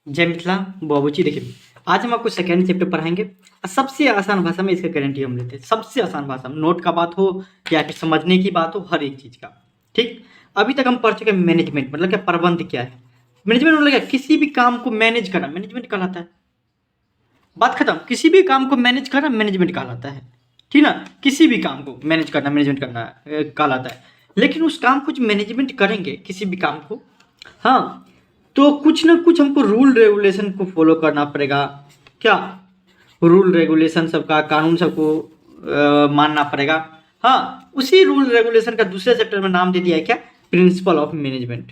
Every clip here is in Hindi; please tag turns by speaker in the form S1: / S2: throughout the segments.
S1: जय मिथिला बाबूजी। देखिए, आज हम आपको सेकेंड चैप्टर पढ़ाएंगे। सबसे आसान भाषा में इसका गारंटी हम लेते हैं। सबसे आसान भाषा में, नोट का बात हो या फिर समझने की बात हो, हर एक चीज़ का। ठीक, अभी तक हम पढ़ चुके हैं मैनेजमेंट मतलब क्या, प्रबंध क्या है। मैनेजमेंट मतलब क्या, किसी भी काम को मैनेज करना मैनेजमेंट कहलाता है। बात खत्म। किसी भी काम को मैनेज करना मैनेजमेंट कहलाता है। ठीक ना, किसी भी काम को मैनेज करना मैनेजमेंट करना कहलाता है। लेकिन उस काम को जो मैनेजमेंट करेंगे, किसी भी काम को, हाँ, तो कुछ ना कुछ हमको रूल रेगुलेशन को फॉलो करना पड़ेगा। क्या, रूल रेगुलेशन सबका, कानून सबको मानना पड़ेगा। हाँ, उसी रूल रेगुलेशन का दूसरे चैप्टर में नाम दे दिया है क्या, प्रिंसिपल ऑफ मैनेजमेंट।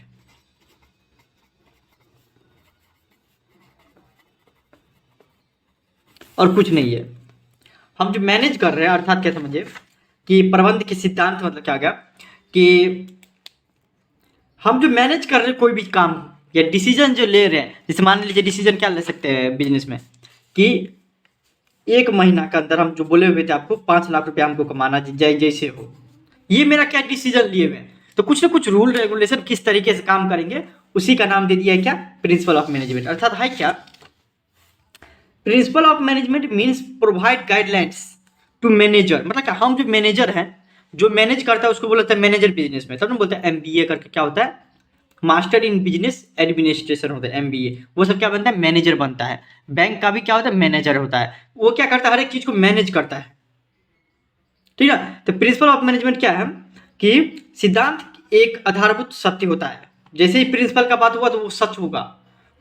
S1: और कुछ नहीं है। हम जो मैनेज कर रहे हैं, अर्थात क्या समझिए कि प्रबंध के सिद्धांत मतलब क्या गया कि हम जो मैनेज कर रहे हैं कोई भी काम या डिसीजन जो ले रहे हैं, जैसे मान लीजिए डिसीजन क्या ले सकते हैं बिजनेस में कि 1 महीना के अंदर हम जो बोले हुए थे आपको 5 लाख रुपया हमको कमाना जैसे हो, ये मेरा क्या डिसीजन लिए हुए हैं। तो कुछ ना कुछ रूल रेगुलेशन किस तरीके से काम करेंगे, उसी का नाम दे दिया है क्या, प्रिंसिपल ऑफ मैनेजमेंट। अर्थात है क्या, principle of management means provide guidelines to manager. मतलब क्या, हम जो मैनेजर हैं, जो मैनेज करता है उसको बोलते हैं मैनेजर बिजनेस में। तब ना बोलते हैं एमबीए करके क्या होता है, मास्टर इन बिजनेस एडमिनिस्ट्रेशन होता है एमबीए। वो सब क्या बनता है, मैनेजर बनता है। बैंक का भी क्या होता है, मैनेजर होता है। वो क्या करता है, हर एक चीज को मैनेज करता है। ठीक है। तो प्रिंसिपल ऑफ मैनेजमेंट क्या है कि सिद्धांत एक आधारभूत सत्य होता है। जैसे ही प्रिंसिपल का बात हुआ तो वो सच होगा।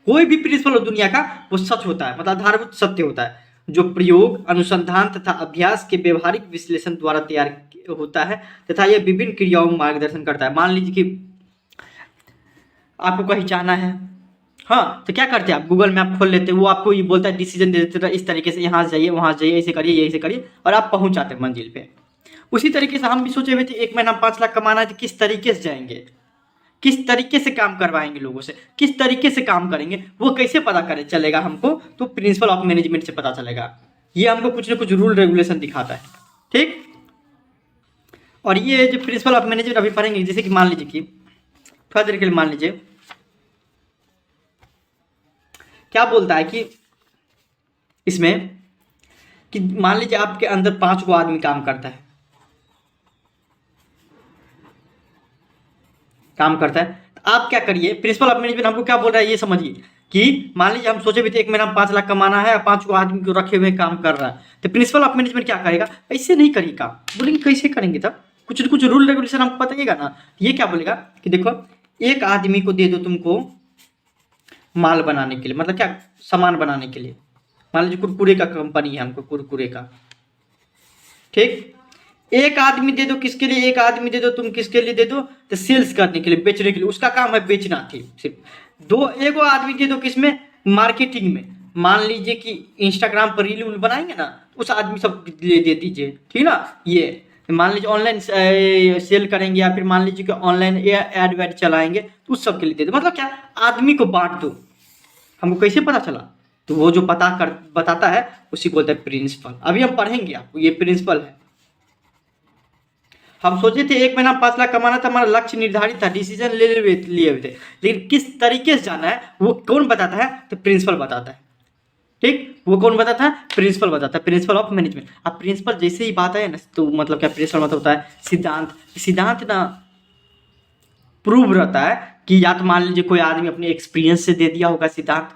S1: कोई भी प्रिंसिपल हो दुनिया का, वो सच होता है, मतलब आधारभूत सत्य होता है, जो प्रयोग, अनुसंधान तथा अभ्यास के व्यवहारिक विश्लेषण द्वारा तैयार होता है तथा यह विभिन्न क्रियाओं में मार्गदर्शन करता है। मान लीजिए कि आपको कहीं जाना है, हाँ, तो क्या करते हैं आप, गूगल मैप खोल लेते हैं, वो आपको ये बोलता है, डिसीजन दे देता है इस तरीके से, यहाँ जाइए वहाँ जाइए, ऐसे करिए ऐसे करिए, और आप पहुँच जाते हैं मंजिल पे। उसी तरीके से हम भी सोचे हुए थे 1 महीना 5 लाख कमाना है, तो किस तरीके से जाएंगे, किस तरीके से काम करवाएंगे लोगों से, किस तरीके से काम करेंगे, वो कैसे पता करे चलेगा हमको, तो प्रिंसिपल ऑफ मैनेजमेंट से पता चलेगा। ये हमको कुछ ना कुछ रूल रेगुलेशन दिखाता है। ठीक, और ये जो प्रिंसिपल ऑफ मैनेजमेंट अभी पढ़ेंगे, जैसे कि मान लीजिए कि थोड़ा देर के लिए मान लीजिए क्या बोलता है कि इसमें कि मान लीजिए आपके अंदर 5 गो आदमी काम करता है, तो आप क्या करिए, प्रिंसिपल ऑफ मैनेजमेंट हमको क्या बोल रहा है ये समझिए कि मान लीजिए हम सोचे भी थे 1 महीना में 5 लाख कमाना है, 5 को आदमी को रखे हुए काम कर रहा है, तो प्रिंसिपल ऑफ मैनेजमेंट क्या करेगा, ऐसे नहीं करिए काम। बोलेंगे कैसे करेंगे, तब कुछ न कुछ रूल रेगुलेशन हमको बताइएगा ना। ये क्या बोलेगा कि देखो, एक आदमी को दे दो तुमको माल बनाने के लिए, मतलब क्या, सामान बनाने के लिए। मान लीजिए कुरकुरे का कंपनी है, हमको कुरकुरे का, ठीक, एक आदमी दे दो किसके लिए, एक आदमी दे दो तुम किसके लिए दे दो, तो सेल्स करने के लिए, बेचने के लिए, उसका काम है बेचना थी सिर्फ। दो एगो आदमी दे दो किसमें, मार्केटिंग में। मान लीजिए कि इंस्टाग्राम पर रील उल बनाएंगे ना, उस आदमी सब ले दे दीजिए, ठीक ना। ये मान लीजिए ऑनलाइन सेल करेंगे, या फिर मान लीजिए कि ऑनलाइन एड वेड चलाएंगे, तो उस सब के लिए दे दो। मतलब क्या, आदमी को बांट दो। हमको कैसे पता चला, तो वो जो बताता है उसी को बोलते हैं प्रिंसिपल। अभी हम पढ़ेंगे, आपको ये प्रिंसिपल है। हम सोचे थे 1 महीना 5 लाख कमाना था, हमारा लक्ष्य निर्धारित था, डिसीजन लिए हुए थे, लेकिन किस तरीके से जाना है वो कौन बताता है, तो प्रिंसिपल बताता है। ठीक, वो कौन बताता है, प्रिंसिपल बताता है, प्रिंसिपल ऑफ मैनेजमेंट। अब प्रिंसिपल जैसे ही बात है ना, तो मतलब क्या, प्रिंसिपल मतलब होता है सिद्धांत। सिद्धांत ना प्रूव रहता है कि या तो मान लीजिए कोई आदमी अपने एक्सपीरियंस से दे दिया होगा सिद्धांत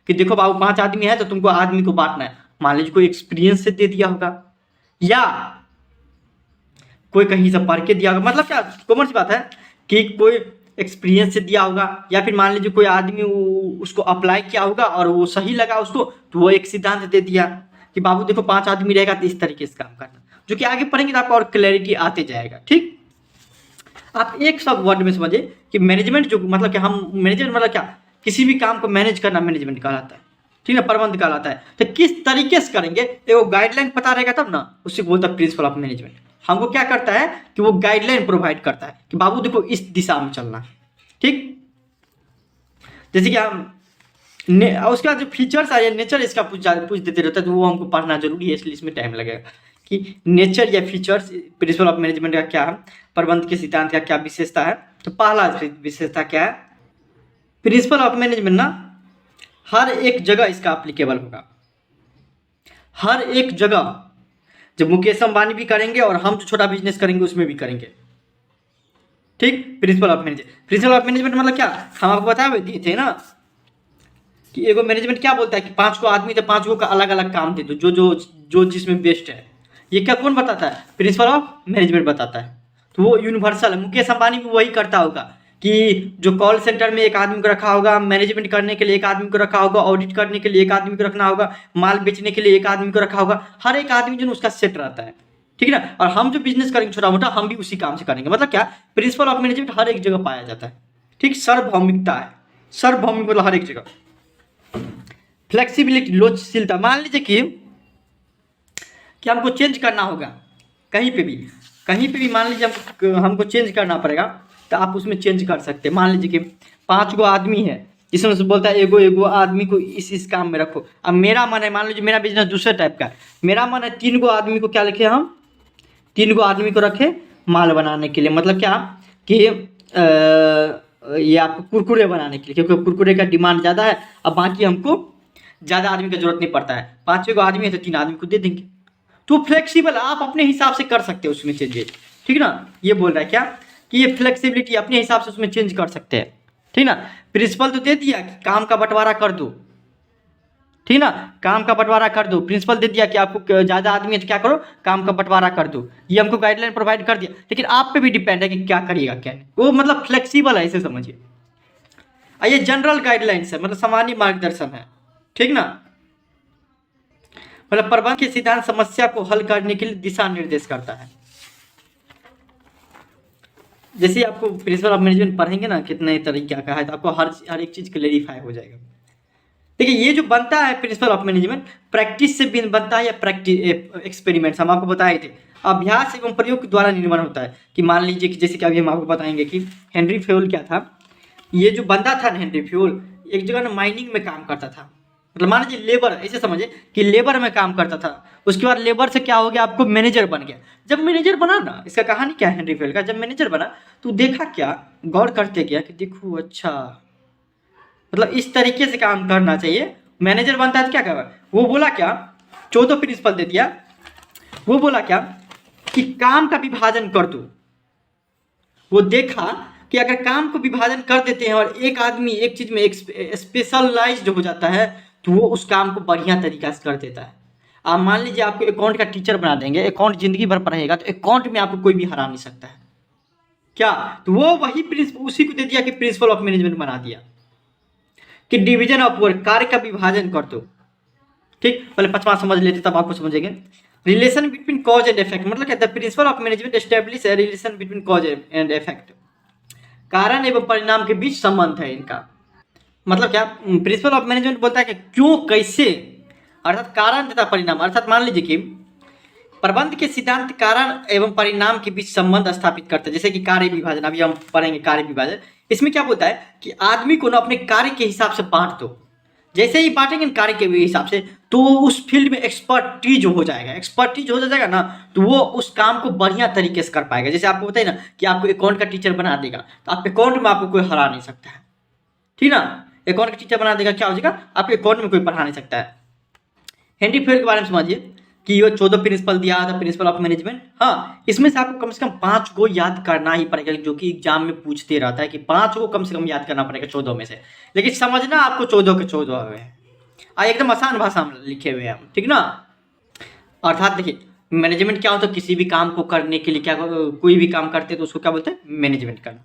S1: कि देखो बाबू 5 आदमी है तो तुमको आदमी को बांटना है, मान लीजिए कोई एक्सपीरियंस से दे दिया होगा, या कोई कहीं से पढ़ के दिया होगा। मतलब क्या, कॉमन सी बात है कि कोई एक्सपीरियंस से दिया होगा, या फिर मान लीजिए कोई आदमी उसको अप्लाई किया होगा और वो सही लगा उसको, तो वो एक सिद्धांत दे दिया कि बाबू देखो 5 आदमी रहेगा तो इस तरीके से काम करना, जो कि आगे पढ़ेंगे तो आपको और क्लैरिटी आते जाएगा। ठीक, आप एक सब वर्ड में समझिए कि मैनेजमेंट जो मतलब कि हम मैनेजमेंट मतलब क्या, किसी भी काम को मैनेज करना मैनेजमेंट कहलाता है। ठीक है, प्रबंध कहलाता है। तो किस तरीके से करेंगे, वो गाइडलाइन पता रहेगा तब ना, उससे बोलता है प्रिंसिपल ऑफ मैनेजमेंट। हमको क्या करता है कि वो गाइडलाइन प्रोवाइड करता है कि बाबू देखो इस दिशा में चलना है। ठीक, जैसे कि हम उसके बाद जो फीचर्स आए, नेचर इसका पूछ देते रहता है, तो वो हमको पढ़ना जरूरी है, इसलिए इसमें टाइम लगेगा कि नेचर या फीचर्स प्रिंसिपल ऑफ मैनेजमेंट का क्या है, प्रबंध के सिद्धांत का क्या विशेषता है। तो पहला विशेषता क्या है, प्रिंसिपल ऑफ मैनेजमेंट ना हर एक जगह इसका एप्लीकेबल होगा, हर एक जगह। जब मुकेश अंबानी भी करेंगे और हम जो छोटा बिजनेस करेंगे उसमें भी करेंगे। ठीक, principal of management. Principal of management मतलब क्या, हम आपको बता दिए थे ना कि एगो मैनेजमेंट क्या बोलता है कि 5 को आदमी थे, 5 को का अलग अलग काम दे दो, जो जो जो जिसमें बेस्ट है। ये क्या कौन बताता है, प्रिंसिपल ऑफ मैनेजमेंट बताता है। तो वो यूनिवर्सल है। मुकेश अंबानी भी वही करता होगा कि जो कॉल सेंटर में एक आदमी को रखा होगा, मैनेजमेंट करने के लिए एक आदमी को रखा होगा, ऑडिट करने के लिए एक आदमी को रखना होगा, माल बेचने के लिए एक आदमी को रखा होगा। हर एक आदमी जो उसका सेट रहता है, ठीक है ना। और हम जो बिजनेस करेंगे छोटा मोटा, हम भी उसी काम से करेंगे। मतलब क्या, प्रिंसिपल ऑफ मैनेजमेंट हर एक जगह पाया जाता है। ठीक, सार्वभौमिकता है, सार्वभौमिक मतलब हर एक जगह। फ्लेक्सिबिलिटी, लोचशीलता। मान लीजिए कि हमको चेंज करना होगा कहीं पे भी मान लीजिए हमको चेंज करना पड़ेगा, तो आप उसमें चेंज कर सकते हैं। मान लीजिए कि 5 गो आदमी है, जिसमें से बोलता है एगो आदमी को इस काम में रखो। अब मेरा मन है, मान लीजिए मेरा बिजनेस दूसरे टाइप का है, मेरा मन है 3 गो आदमी को क्या लिखे, हम 3 गो आदमी को रखे माल बनाने के लिए। मतलब क्या कि ये आपको कुरकुरे बनाने के लिए, क्योंकि कुरकुरे का डिमांड ज़्यादा है। अब बाकी हमको ज़्यादा आदमी का जरूरत नहीं पड़ता है, 5 गो आदमी है तो 3 आदमी को दे देंगे। तो फ्लेक्सिबल, आप अपने हिसाब से कर सकते हो उसमें चेंजेज। ठीक ना, ये बोल रहा है क्या कि ये फ्लेक्सिबिलिटी अपने हिसाब से उसमें चेंज कर सकते हैं। ठीक ना, प्रिंसिपल तो दे दिया कि काम का बंटवारा कर दो, ठीक ना, काम का बंटवारा कर दो। प्रिंसिपल दे दिया कि आपको ज़्यादा आदमी है तो क्या करो, काम का बंटवारा कर दो। ये हमको गाइडलाइन प्रोवाइड कर दिया, लेकिन आप पे भी डिपेंड है कि क्या करिएगा क्या नहीं। वो मतलब फ्लेक्सिबल है, इसे समझिए। ये जनरल गाइडलाइंस है, मतलब सामान्य मार्गदर्शन है। ठीक ना, मतलब प्रबंधन के सिद्धांत समस्या को हल करने के लिए दिशा निर्देश करता है। जैसे आपको प्रिंसिपल ऑफ मैनेजमेंट पढ़ेंगे ना कितने तरीके का है, तो आपको हर एक चीज़ क्लेरिफाई हो जाएगा। देखिए, ये जो बनता है प्रिंसिपल ऑफ मैनेजमेंट, प्रैक्टिस से बनता है या प्रैक्टिस एक्सपेरिमेंट्स, हम आपको बताए थे, अभ्यास एवं प्रयोग के द्वारा निर्माण होता है। कि मान लीजिए कि जैसे कि अभी हम आपको बताएंगे कि हेनरी फ्यूल क्या था। ये जो बंदा था ना हेनरी फ्यूल, एक जगह ना माइनिंग में काम करता था। मतलब मान लीजिए लेबर, ऐसे समझिए कि लेबर में काम करता था। उसके बाद लेबर से क्या हो गया, आपको मैनेजर बन गया। जब मैनेजर बना ना, इसका कहानी क्या है हेनरी फ्यूल का, जब मैनेजर बना तो देखा क्या, गौर करते क्या कि देखो अच्छा, मतलब इस तरीके से काम करना चाहिए। मैनेजर बनता है तो क्या कर, वो बोला क्या, 14 प्रिंसिपल दे दिया। वो बोला क्या कि काम का विभाजन कर दो। वो देखा कि अगर काम को विभाजन कर देते हैं और एक आदमी एक चीज में स्पेशलाइज्ड हो जाता है, तो वो उस काम को बढ़िया तरीका से कर देता है। आप मान लीजिए आपको अकाउंट का टीचर बना देंगे, अकाउंट जिंदगी भर पढ़ेगा, तो अकाउंट में आपको कोई भी हरा नहीं सकता है क्या। तो वो वही प्रिंसिपल उसी को दे दिया कि प्रिंसिपल ऑफ मैनेजमेंट बना दिया कि डिवीजन ऑफ वर्क, कार्य का विभाजन कर दो। ठीक, पहले 5वां समझ लेते तब आपको समझेंगे। Relation between cause and effect, मतलब क्या, the principal of management establish a relation between cause and effect, कारण एवं परिणाम के बीच संबंध है इनका। मतलब क्या, प्रिंसिपल ऑफ मैनेजमेंट बोलता है कि क्यों कैसे, अर्थात कारण तथा परिणाम। अर्थात मान लीजिए कि प्रबंध के सिद्धांत कारण एवं परिणाम के बीच संबंध स्थापित करते हैं। जैसे कि कार्य विभाजन, अभी हम पढ़ेंगे कार्य विभाजन। इसमें क्या बोलता है कि आदमी को ना अपने कार्य के हिसाब से बांट दो। जैसे ही बांटेंगे कार्य के हिसाब से, तो उस फील्ड में एक्सपर्टीज हो जाएगा। एक्सपर्टीज हो जाएगा ना, तो वो उस काम को बढ़िया तरीके से कर पाएगा। जैसे आपको बताइए ना कि आपको अकाउंट का टीचर बना देगा, तो आप अकाउंट में आपको कोई हरा नहीं सकता है। ठीक ना, अकाउंट का टीचर बना देगा, क्या हो जाएगा, आपके अकाउंट में कोई पढ़ा नहीं सकता है। हेनरी फ्यूल के बारे में समझिए कि ये 14 प्रिंसिपल दिया था प्रिंसिपल ऑफ मैनेजमेंट। हाँ, इसमें से आपको कम से कम 5 को याद करना ही पड़ेगा, जो कि एग्जाम में पूछते रहता है कि 5 को कम से कम याद करना पड़ेगा 14 में से। लेकिन समझना आपको 14 के 14 हुए हैं, एकदम आसान भाषा में लिखे हुए हैं हम। ठीक ना, अर्थात देखिए मैनेजमेंट क्या होता है, किसी भी काम को करने के लिए क्या, कोई भी काम करते हैं तो उसको क्या बोलते हैं, मैनेजमेंट करना।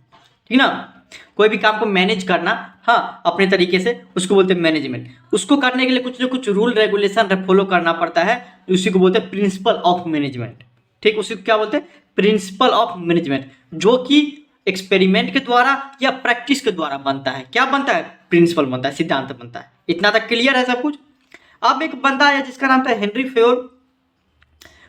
S1: ठीक ना, कोई भी काम को मैनेज करना, हाँ, अपने तरीके से, उसको बोलते हैं मैनेजमेंट। उसको करने के लिए कुछ रूल रेगुलेशन फॉलो करना पड़ता है, उसी को बोलते हैं प्रिंसिपल ऑफ मैनेजमेंट। ठीक, उसी को क्या बोलते हैं, प्रिंसिपल ऑफ मैनेजमेंट, जो कि एक्सपेरिमेंट के द्वारा या प्रैक्टिस के द्वारा बनता है। क्या बनता है, प्रिंसिपल बनता है, सिद्धांत बनता है। इतना तक क्लियर है सब कुछ। अब एक बंदा है जिसका नाम था हेनरी फ्यूल।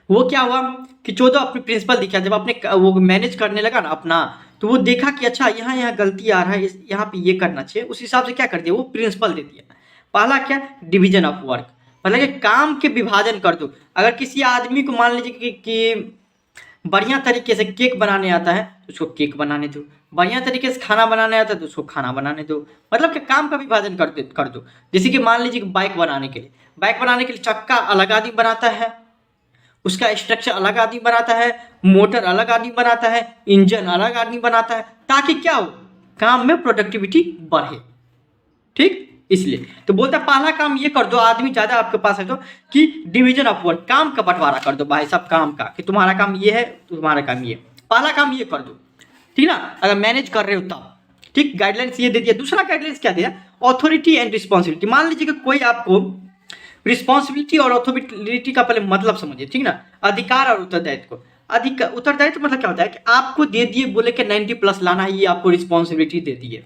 S1: वो क्या हुआ कि 14 अपने प्रिंसिपल दिखा, जब अपने वो मैनेज करने लगा ना अपना, तो वो देखा कि अच्छा यहाँ गलती आ रहा है, यहाँ पे ये करना चाहिए। उस हिसाब से क्या कर दिया, वो प्रिंसिपल दे दिया। पहला क्या, डिवीजन ऑफ वर्क, मतलब कि काम के विभाजन कर दो। अगर किसी आदमी को मान लीजिए कि बढ़िया तरीके से केक बनाने आता है, तो उसको केक बनाने दो। बढ़िया तरीके से खाना बनाने आता है तो उसको खाना बनाने दो, मतलब कि काम का विभाजन कर दो। जैसे कि मान लीजिए कि बाइक बनाने के लिए चक्का अलग आदमी बनाता है, उसका स्ट्रक्चर अलग आदमी बनाता है, मोटर अलग आदमी बनाता है, इंजन अलग आदमी बनाता है, ताकि क्या हो, काम में प्रोडक्टिविटी बढ़े। ठीक, इसलिए तो बोलता है पहला काम ये कर दो, आदमी ज्यादा आपके पास है तो, कि डिवीजन ऑफ वर्क, काम का बंटवारा कर दो भाई साहब, काम का, कि तुम्हारा काम ये है, तुम्हारा काम ये, पहला काम ये कर दो। ठीक ना, अगर मैनेज कर रहे हो तब। ठीक, गाइडलाइंस ये दे दिया। दूसरा गाइडलाइंस क्या दिया, ऑथोरिटी एंड रिस्पॉन्सिबिलिटी। मान लीजिए कि कोई आपको रिस्पॉन्सिबिलिटी और ऑथोरिटी का पहले मतलब समझिए, ठीक ना, अधिकार और उत्तरदायित्व को। उत्तरदायित्व मतलब क्या होता है कि आपको दे दिए, बोले कि 90+ लाना है, ये आपको रिस्पॉन्सिबिलिटी दे दी है।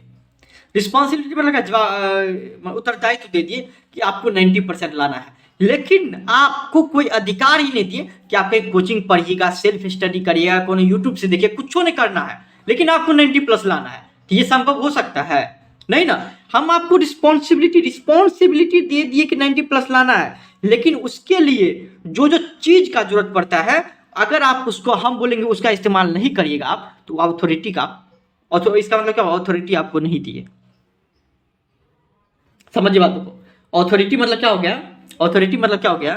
S1: रिस्पॉन्सिबिलिटी मतलब उत्तरदायित्व दे दिए कि आपको 90% लाना है, लेकिन आपको कोई अधिकार ही नहीं दिए कि आप एक कोचिंग पढ़िएगा, सेल्फ स्टडी करिएगा, कोई यूट्यूब से देखिए, कुछ नहीं करना है, लेकिन आपको 90+ लाना है। तो ये संभव हो सकता है नहीं ना। हम आपको रिस्पॉन्सिबिलिटी दे दिए कि 90+ लाना है, लेकिन उसके लिए जो जो चीज का जरूरत पड़ता है, अगर आप उसको हम बोलेंगे उसका इस्तेमाल नहीं करिएगा आप, तो अथॉरिटी का, इसका मतलब क्या, अथॉरिटी आपको नहीं दिए। समझिए बातों को। ऑथोरिटी मतलब क्या हो गया, ऑथोरिटी मतलब क्या हो गया,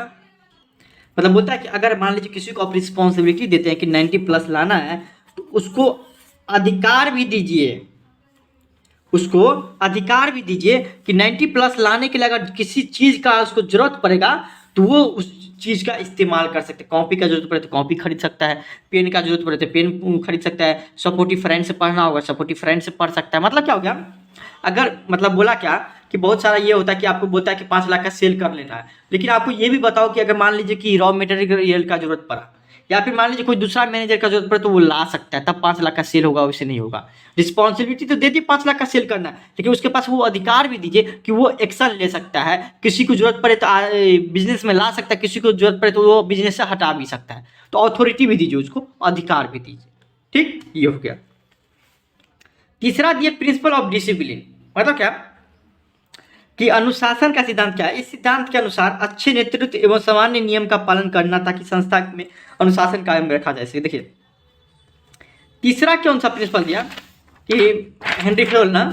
S1: मतलब बोलता है कि अगर मान लीजिए किसी को आप रिस्पॉन्सिबिलिटी देते हैं कि 90+ लाना है, तो उसको अधिकार भी दीजिए, उसको अधिकार भी दीजिए कि 90+ लाने के लिए अगर किसी चीज का उसको जरूरत पड़ेगा तो वो उस चीज का इस्तेमाल कर सकते हैं। कॉपी का जरूरत पड़े तो कॉपी खरीद सकता है, पेन का जरूरत पड़े तो पेन खरीद सकता है, सपोर्टिव फ्रेंड से पढ़ना होगा सपोर्टिव फ्रेंड से पढ़ सकता है। मतलब क्या हो गया, अगर मतलब बोला क्या कि बहुत सारा ये होता है कि आपको बोलता है कि 5 लाख का सेल कर लेना है, लेकिन आपको ये भी बताओ कि अगर मान लीजिए कि रॉ मटेरियल का जरूरत पड़ा, या फिर मान लीजिए कोई दूसरा मैनेजर का जरूरत पड़े तो वो ला सकता है, तब 5 लाख का सेल होगा, वैसे नहीं होगा। रिस्पॉन्सिबिलिटी तो दे दी 5 लाख का सेल करना है, लेकिन उसके पास वो अधिकार भी दीजिए कि वो एक्शन ले सकता है, किसी को जरूरत पड़े तो बिजनेस में ला सकता है, किसी को जरूरत पड़े तो वो बिजनेस से हटा भी सकता है। तो अथॉरिटी भी दीजिए उसको, अधिकार भी दीजिए। ठीक, ये हो गया। तीसरा दिए प्रिंसिपल ऑफ डिसिप्लिन। मतलब क्या कि अनुशासन का सिद्धांत क्या है। इस सिद्धांत के अनुसार अच्छे नेतृत्व एवं सामान्य नियम का पालन करना, ताकि संस्था में अनुशासन कायम रखा जा सके। देखिए तीसरा कौन सा प्रिंसिपल दिया कि हेनरी फेल ना,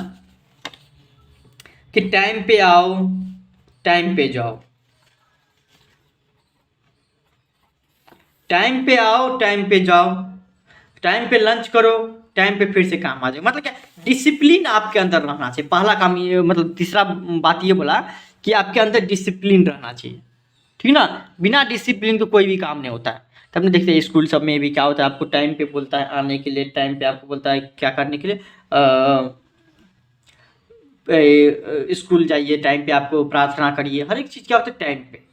S1: कि टाइम पे आओ टाइम पे जाओ, टाइम पे आओ टाइम पे जाओ, टाइम पे लंच करो, टाइम पे फिर से काम आ जाए। मतलब क्या, डिसिप्लिन आपके अंदर रहना चाहिए। पहला काम ये, मतलब तीसरा बात ये बोला कि आपके अंदर डिसिप्लिन रहना चाहिए। ठीक ना, बिना डिसिप्लिन के कोई भी काम नहीं होता है। तब हमने देखते हैं स्कूल सब में भी क्या होता है, आपको टाइम पे बोलता है आने के लिए, टाइम पे आपको बोलता है क्या करने के लिए, स्कूल जाइए, टाइम पे आपको प्रार्थना करिए, हर एक चीज़ क्या होता है टाइम पे।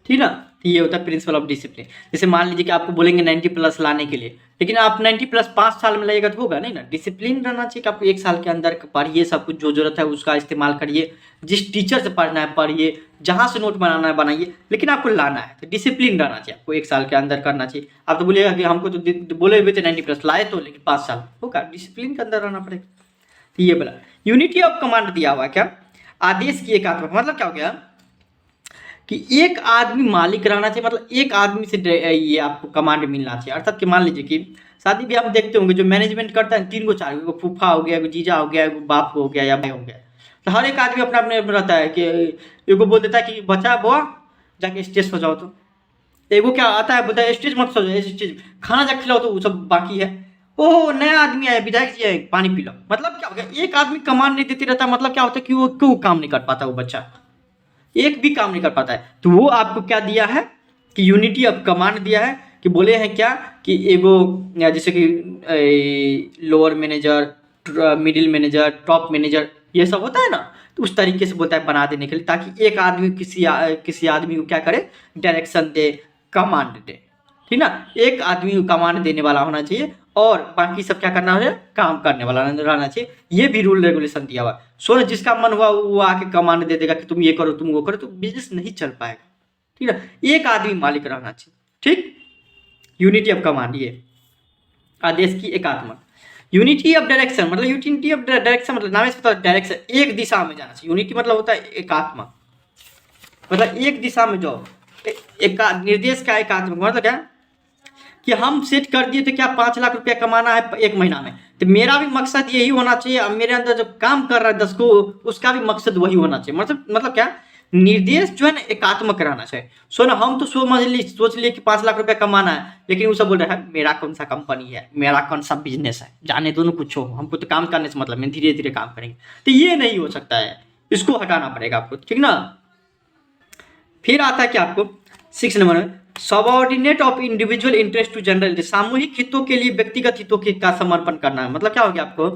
S1: ठीक ना, तो ये होता है प्रिंसिपल ऑफ डिसिप्लिन। जैसे मान लीजिए कि आपको बोलेंगे 90+ लाने के लिए, लेकिन आप 90+ 5 साल में लगेगा तो होगा नहीं ना। डिसिप्लिन रहना चाहिए कि आपको 1 साल के अंदर पढ़िए, सब कुछ जो जरूरत है उसका इस्तेमाल करिए, जिस टीचर से पढ़ना है पढ़िए, जहाँ से नोट बनाना है बनाइए, लेकिन आपको लाना है। तो डिसिप्लिन रहना चाहिए आपको, 1 साल के अंदर करना चाहिए। आप तो बोलिएगा कि हमको तो बोले हुए थे 90+ लाए तो, लेकिन 5 साल होगा, डिसिप्लिन के अंदर रहना पड़ेगा। तो ये बोला। यूनिटी ऑफ कमांड दिया हुआ क्या, आदेश की एकात्मक। मतलब क्या हो गया कि एक आदमी मालिक रहना चाहिए, मतलब एक आदमी से ये आपको कमांड मिलना चाहिए। अर्थात कि मान लीजिए कि शादी भी आप देखते होंगे, जो मैनेजमेंट करता है 3 को 4 को, फूफा हो गया, जीजा हो गया, बाप हो गया या भाई हो गया, तो हर एक आदमी अपना अपने रहता है कि एगो बोल देता है कि बच्चा बुआ जाके स्टेज सजाओ, तो एगो क्या आता है बोलता है स्टेज मत सजाओ, स्टेज खाना जा खिलाओ, तो वो सब बाकी है। ओह नया आदमी आया, विधायक जी आए, पानी पी लो। मतलब क्या हो गया, एक आदमी कमांड नहीं देते रहता, मतलब क्या होता है कि वो क्यों काम नहीं कर पाता, वो बच्चा एक भी काम नहीं कर पाता है। तो वो आपको क्या दिया है कि यूनिटी ऑफ कमांड दिया है, कि बोले हैं क्या कि एगो जैसे कि lower manager, middle manager, top manager, ये सब होता है ना, तो उस तरीके से बोलता है बना देने के लिए, ताकि एक आदमी किसी आदमी को क्या करे, डायरेक्शन दे, कमांड दे। ठीक ना, एक आदमी को कमांड देने वाला होना चाहिए और बाकी सब क्या करना है, काम करने वाला रहना चाहिए। ये भी रूल रेगुलेशन दिया हुआ है। सो ना जिसका मन हुआ वो आके कमांड दे देगा कि तुम ये करो तुम वो करो, तो बिजनेस नहीं चल पाएगा। ठीक है, एक आदमी मालिक रहना चाहिए। ठीक, यूनिटी ऑफ कमांड, ये आदेश की एकात्मक। यूनिटी ऑफ डायरेक्शन, मतलब यूनिटी ऑफ डायरेक्शन मतलब नाम से पता है, डायरेक्शन एक दिशा में जाना चाहिए। यूनिटी मतलब होता है एकात्मक, मतलब एक दिशा में जाओ। एक निर्देश का एकात्मक मतलब क्या कि हम सेट कर दिए थे क्या 5 लाख रुपया कमाना है 1 महीना में, तो मेरा भी मकसद यही होना चाहिए, अब मेरे अंदर जो काम कर रहा है 10 को, उसका भी मकसद वही होना चाहिए। मतलब क्या, निर्देश जो है ना एकात्मक रहना चाहिए। सो ना हम तो सोच लिए कि 5 लाख रुपया कमाना है, लेकिन वो सब बोल रहा है मेरा कौन सा कंपनी है, मेरा कौन सा बिजनेस है, जाने दोनों कुछ हो, हमको तो काम करने से मतलब है, धीरे धीरे काम करेंगे। तो ये नहीं हो सकता है, इसको हटाना पड़ेगा आपको, ठीक ना। फिर आता है कि आपको 6 नंबर में subordinate of individual interest to general, सामूहिक हितों के लिए व्यक्तिगत हितों के का समर्पण करना है। मतलब क्या हो गया आपको,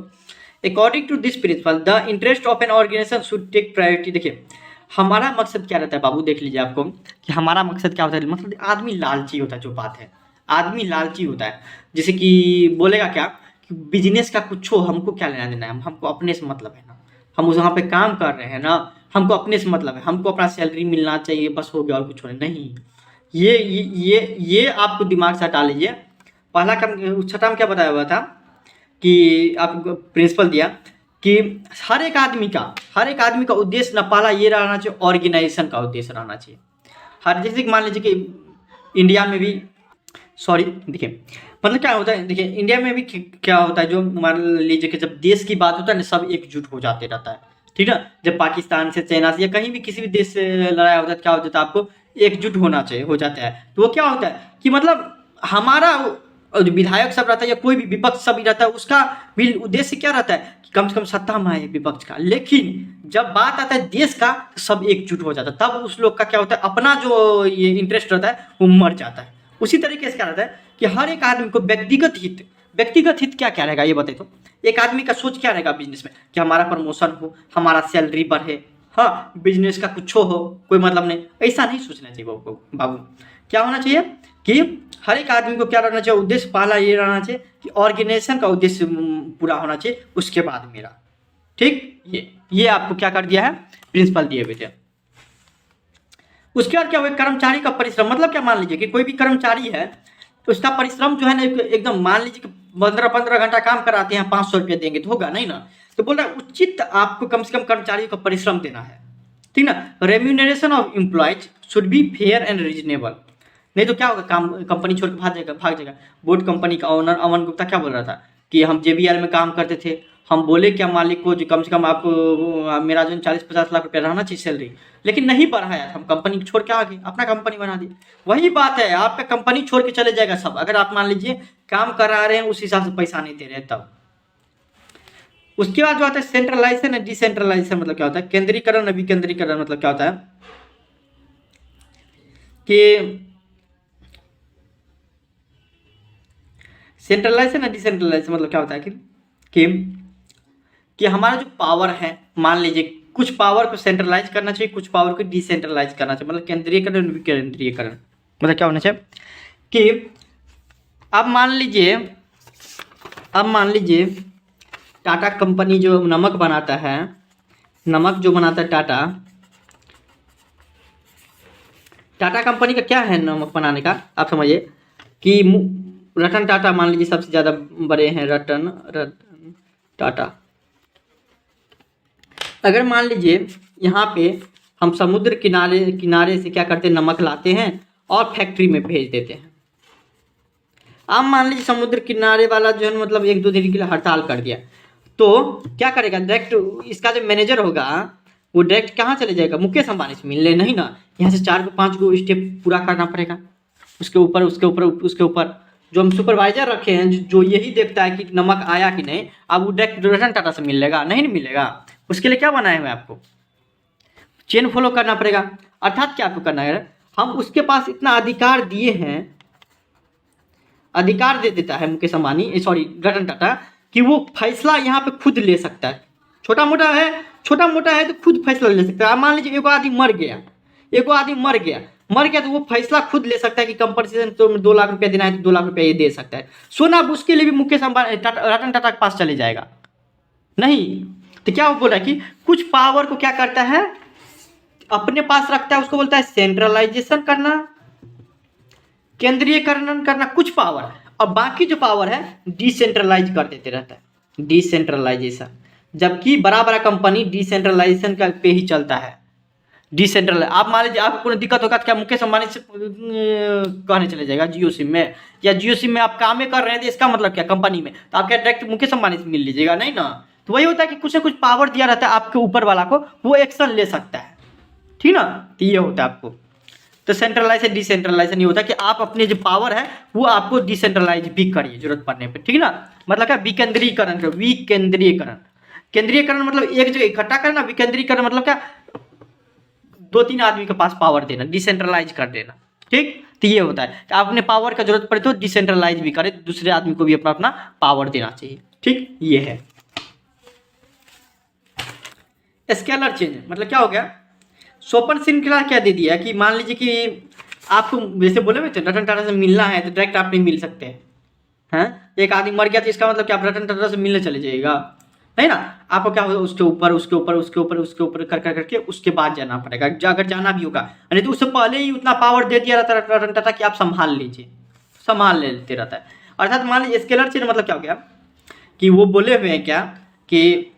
S1: according to this principle the interest of an organization should take priority. देखिए हमारा मकसद क्या रहता है बाबू, देख लीजिए आपको कि हमारा मकसद क्या होता है। मतलब आदमी लालची होता है, जो बात है आदमी लालची होता है। जैसे कि बोलेगा क्या कि बिजनेस का कुछ हो, हमको क्या लेना देना है, हमको अपने से मतलब है ना, हम उस वहाँ पे काम कर रहे हैं ना, हमको अपने से मतलब है, हमको अपना सैलरी मिलना चाहिए, बस हो गया और कुछ नहीं। ये आपको दिमाग से हटा लीजिए। पहला काम, छठा में क्या बताया हुआ था कि आपको प्रिंसिपल दिया कि हर एक आदमी का उद्देश्य ना, पहला ये रहना चाहिए, ऑर्गेनाइजेशन का उद्देश्य रहना चाहिए। हर जैसे कि मान लीजिए कि इंडिया में भी, सॉरी देखिए मतलब क्या होता है, देखिए इंडिया में भी क्या होता है, जो मान लीजिए कि जब देश की बात होता है ना, सब एकजुट हो जाते रहता है, ठीक है। जब पाकिस्तान से, चाइना से या कहीं भी किसी भी देश से लड़ाई होता है, क्या हो जाता है, आपको एकजुट होना चाहिए, हो जाता है। तो वो क्या होता है कि मतलब हमारा जो विधायक सब रहता है या कोई भी विपक्ष सब ही रहता है, उसका भी उद्देश्य क्या रहता है कि कम से कम सत्ता में आए विपक्ष का। लेकिन जब बात आता है देश का, तो सब एकजुट हो जाता है, तब उस लोग का क्या होता है, अपना जो ये इंटरेस्ट रहता है वो मर जाता है। उसी तरीके से क्या रहता है कि हर एक आदमी को व्यक्तिगत हित क्या क्या रहेगा ये बताइए। तो एक आदमी का सोच क्या रहेगा बिजनेस में, कि हमारा प्रमोशन हो, हमारा सैलरी बढ़े, हाँ बिजनेस का कुछ हो, कोई मतलब नहीं, ऐसा नहीं सोचना चाहिए बाबू। क्या होना चाहिए कि हर एक आदमी को क्या रहना चाहिए, उद्देश्य पहला ये रहना चाहिए कि ऑर्गेनाइजेशन का उद्देश्य पूरा होना चाहिए, उसके बाद मेरा, ठीक। ये आपको क्या कर दिया है, प्रिंसिपल दिए हुए थे। उसके बाद क्या हुआ, कर्मचारी का परिश्रम। मतलब क्या, मान लीजिए कि कोई भी कर्मचारी है तो उसका परिश्रम जो है ना, एकदम मान लीजिए कि 15-15 घंटा काम कराते हैं, 500 रुपये देंगे तो होगा नहीं ना। तो बोल रहा है उचित आपको कम से कम कर्मचारियों का परिश्रम देना है, ठीक ना। Remuneration of employees should be fair and reasonable. नहीं तो क्या होगा, काम कंपनी छोड़ के भाग जाएगा। बोट कंपनी का ओनर अमन गुप्ता क्या बोल रहा था कि हम JBL में काम करते थे, हम बोले क्या मालिक को जो कम से कम आपको मेरा जो 40-50 लाख रुपया रहना चाहिए सैलरी, लेकिन नहीं बढ़ाया था, हम कंपनी छोड़ के आ गए, अपना कंपनी बना दी। वही बात है, आपका कंपनी छोड़ के चले जाएगा सब, अगर आप मान लीजिए काम करा रहे हैं उस हिसाब से पैसा नहीं दे रहे तब। उसके बाद जो आता है सेंट्रलाइजेशन है डिसेंट्रलाइजेशन। मतलब क्या होता है, केंद्रीकरण और विकेंद्रीकरण। मतलब क्या होता है कि सेंट्रलाइजेशन और डिसेंट्रलाइजेशन मतलब क्या होता है कि हमारा जो पावर है, मान लीजिए कुछ पावर को सेंट्रलाइज करना चाहिए, कुछ पावर को डिसेंट्रलाइज करना चाहिए। मतलब केंद्रीयकरण विकेंद्रीयकरण। मतलब क्या होना चाहिए कि अब मान लीजिए टाटा कंपनी जो नमक बनाता है, टाटा कंपनी का क्या है नमक बनाने का, आप समझिए कि रतन टाटा मान लीजिए सबसे ज़्यादा बड़े हैं, रतन टाटा। अगर मान लीजिए यहाँ पे हम समुद्र किनारे से क्या करते हैं, नमक लाते हैं और फैक्ट्री में भेज देते हैं। अब मान लीजिए समुद्र किनारे वाला जो है मतलब 1-2 दिन के लिए हड़ताल कर दिया, तो क्या करेगा, डायरेक्ट इसका जो मैनेजर होगा वो डायरेक्ट कहाँ चले जाएगा, मुकेश अंबानी से मिलने। नहीं ना, यहाँ से 4-5 गो स्टेप पूरा करना पड़ेगा, उसके ऊपर जो हम सुपरवाइजर रखे हैं, जो यही देखता है कि नमक आया कि नहीं, अब वो डायरेक्ट रतन टाटा से मिलेगा नहीं मिलेगा। उसके लिए क्या बनाए हुए आपको, चेन फॉलो करना पड़ेगा। अर्थात क्या आपको करना है, हम उसके पास इतना अधिकार दिए हैं, अधिकार दे देता है मुकेश अंबानी, सॉरी रतन टाटा, कि वो फैसला यहाँ पे खुद ले सकता है। छोटा मोटा है तो खुद फैसला ले सकता है। मान लीजिए एगो आदमी मर गया तो वो फैसला खुद ले सकता है कि कंपनसेशन तो 2 लाख रुपया देना है तो 2 लाख रुपया ये दे सकता है। सोना उसके लिए भी मुकेश अंबानी रतन टाटा के पास चले जाएगा नहीं। तो क्या वो बोल रहा है कि कुछ पावर को क्या करता है, अपने पास रखता है, उसको बोलता है सेंट्रलाइजेशन करना, केंद्रीयकरण करना कुछ पावर, और बाकी जो पावर है डिसेंट्रलाइज कर देते रहता है, डिसेंट्रलाइजेशन। जबकि बड़ा कंपनी डिसेंट्रलाइजेशन का पे ही चलता है, डिसेंट्रलाइज। आप मान लीजिए आपको कोई दिक्कत होगा तो क्या मुकेश अंबानी से कहने चले जाएगा जियो सिम में, या जियो सिम में आप काम में कर रहे हैं तो इसका मतलब क्या कंपनी में, तो आप क्या डायरेक्ट मुकेश अंबानी से मिल लीजिएगा, नहीं ना। तो वही होता है कि कुछ ना कुछ पावर दिया रहता है आपके ऊपर वाला को, वो एक्शन ले सकता है, ठीक ना। तो ये होता है आपको। तो सेंट्रलाइज से डिसेंट्रलाइज नहीं होता कि आप अपनी जो पावर है वो आपको डिसेंट्रलाइज भी करिए जरूरत पड़ने पे, ठीक ना। मतलब क्या विकेंद्रीकरण, विकेंद्रीकरण, केंद्रीयकरण मतलब एक जगह इकट्ठा करना, विकेंद्रीकरण मतलब क्या 2-3 आदमी के पास पावर देना, डिसेंट्रलाइज कर देना, ठीक। तो ये होता है कि आप अपने पावर का जरूरत पड़े तो डिसेंट्रलाइज भी करें, दूसरे आदमी को भी अपना अपना पावर देना चाहिए, ठीक। ये है स्केलर चेंज। मतलब क्या हो गया, सोपन श्रृंखला क्या दे दिया कि मान लीजिए कि आपको जैसे बोले हुए थे रतन टाटा से मिलना है तो डायरेक्ट आप नहीं मिल सकते हैं। एक आदमी मर गया तो इसका मतलब क्या आप रतन टाटा से मिलने चले जाइएगा, नहीं ना। आपको क्या होगा उसके ऊपर उसके ऊपर उसके ऊपर उसके ऊपर कर कर करके उसके बाद जाना पड़ेगा, अगर जाना भी होगा, नहीं तो उससे पहले ही उतना पावर दे दिया रहता है रतन टाटा कि आप संभाल लीजिए, संभाल लेते रहता है। अर्थात मान लीजिए स्केलर चेंज मतलब क्या हो गया कि वो बोले हुए हैं क्या कि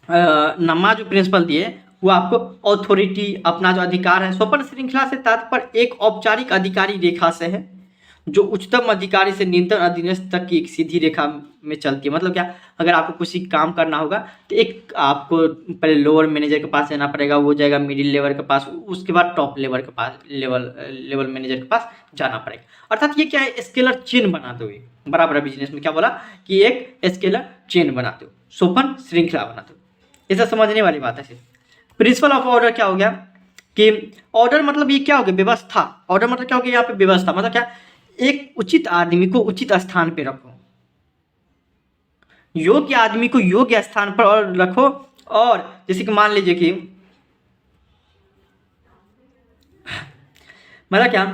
S1: नमा जो प्रिंसिपल दिए वो आपको ऑथोरिटी, अपना जो अधिकार है। सोपन श्रृंखला से तात्पर्य एक औपचारिक अधिकारी रेखा से है जो उच्चतम अधिकारी से निम्नतम अधीनस्थ तक की एक सीधी रेखा में चलती है। मतलब क्या, अगर आपको किसी काम करना होगा तो एक आपको पहले लोअर मैनेजर के पास जाना पड़ेगा, वो जाएगा मिडिल लेवल के पास, उसके बाद टॉप लेवल के पास, लेवल मैनेजर के पास जाना पड़ेगा। अर्थात ये क्या है, स्केलर चेन बना दो। बराबर बिजनेस में क्या बोला कि एक स्केलर चेन बना दो, सोपन श्रृंखला बना दो। इसे समझने वाली बात है सिर्फ। प्रिंसिपल ऑफ ऑर्डर क्या हो गया कि ऑर्डर मतलब ये क्या हो गया, व्यवस्था। ऑर्डर मतलब क्या हो गया यहाँ पे, व्यवस्था। मतलब क्या, एक उचित आदमी को उचित स्थान पे रखो, योग्य आदमी को योग्य स्थान पर और रखो। और जैसे कि मान लीजिए कि मतलब क्या,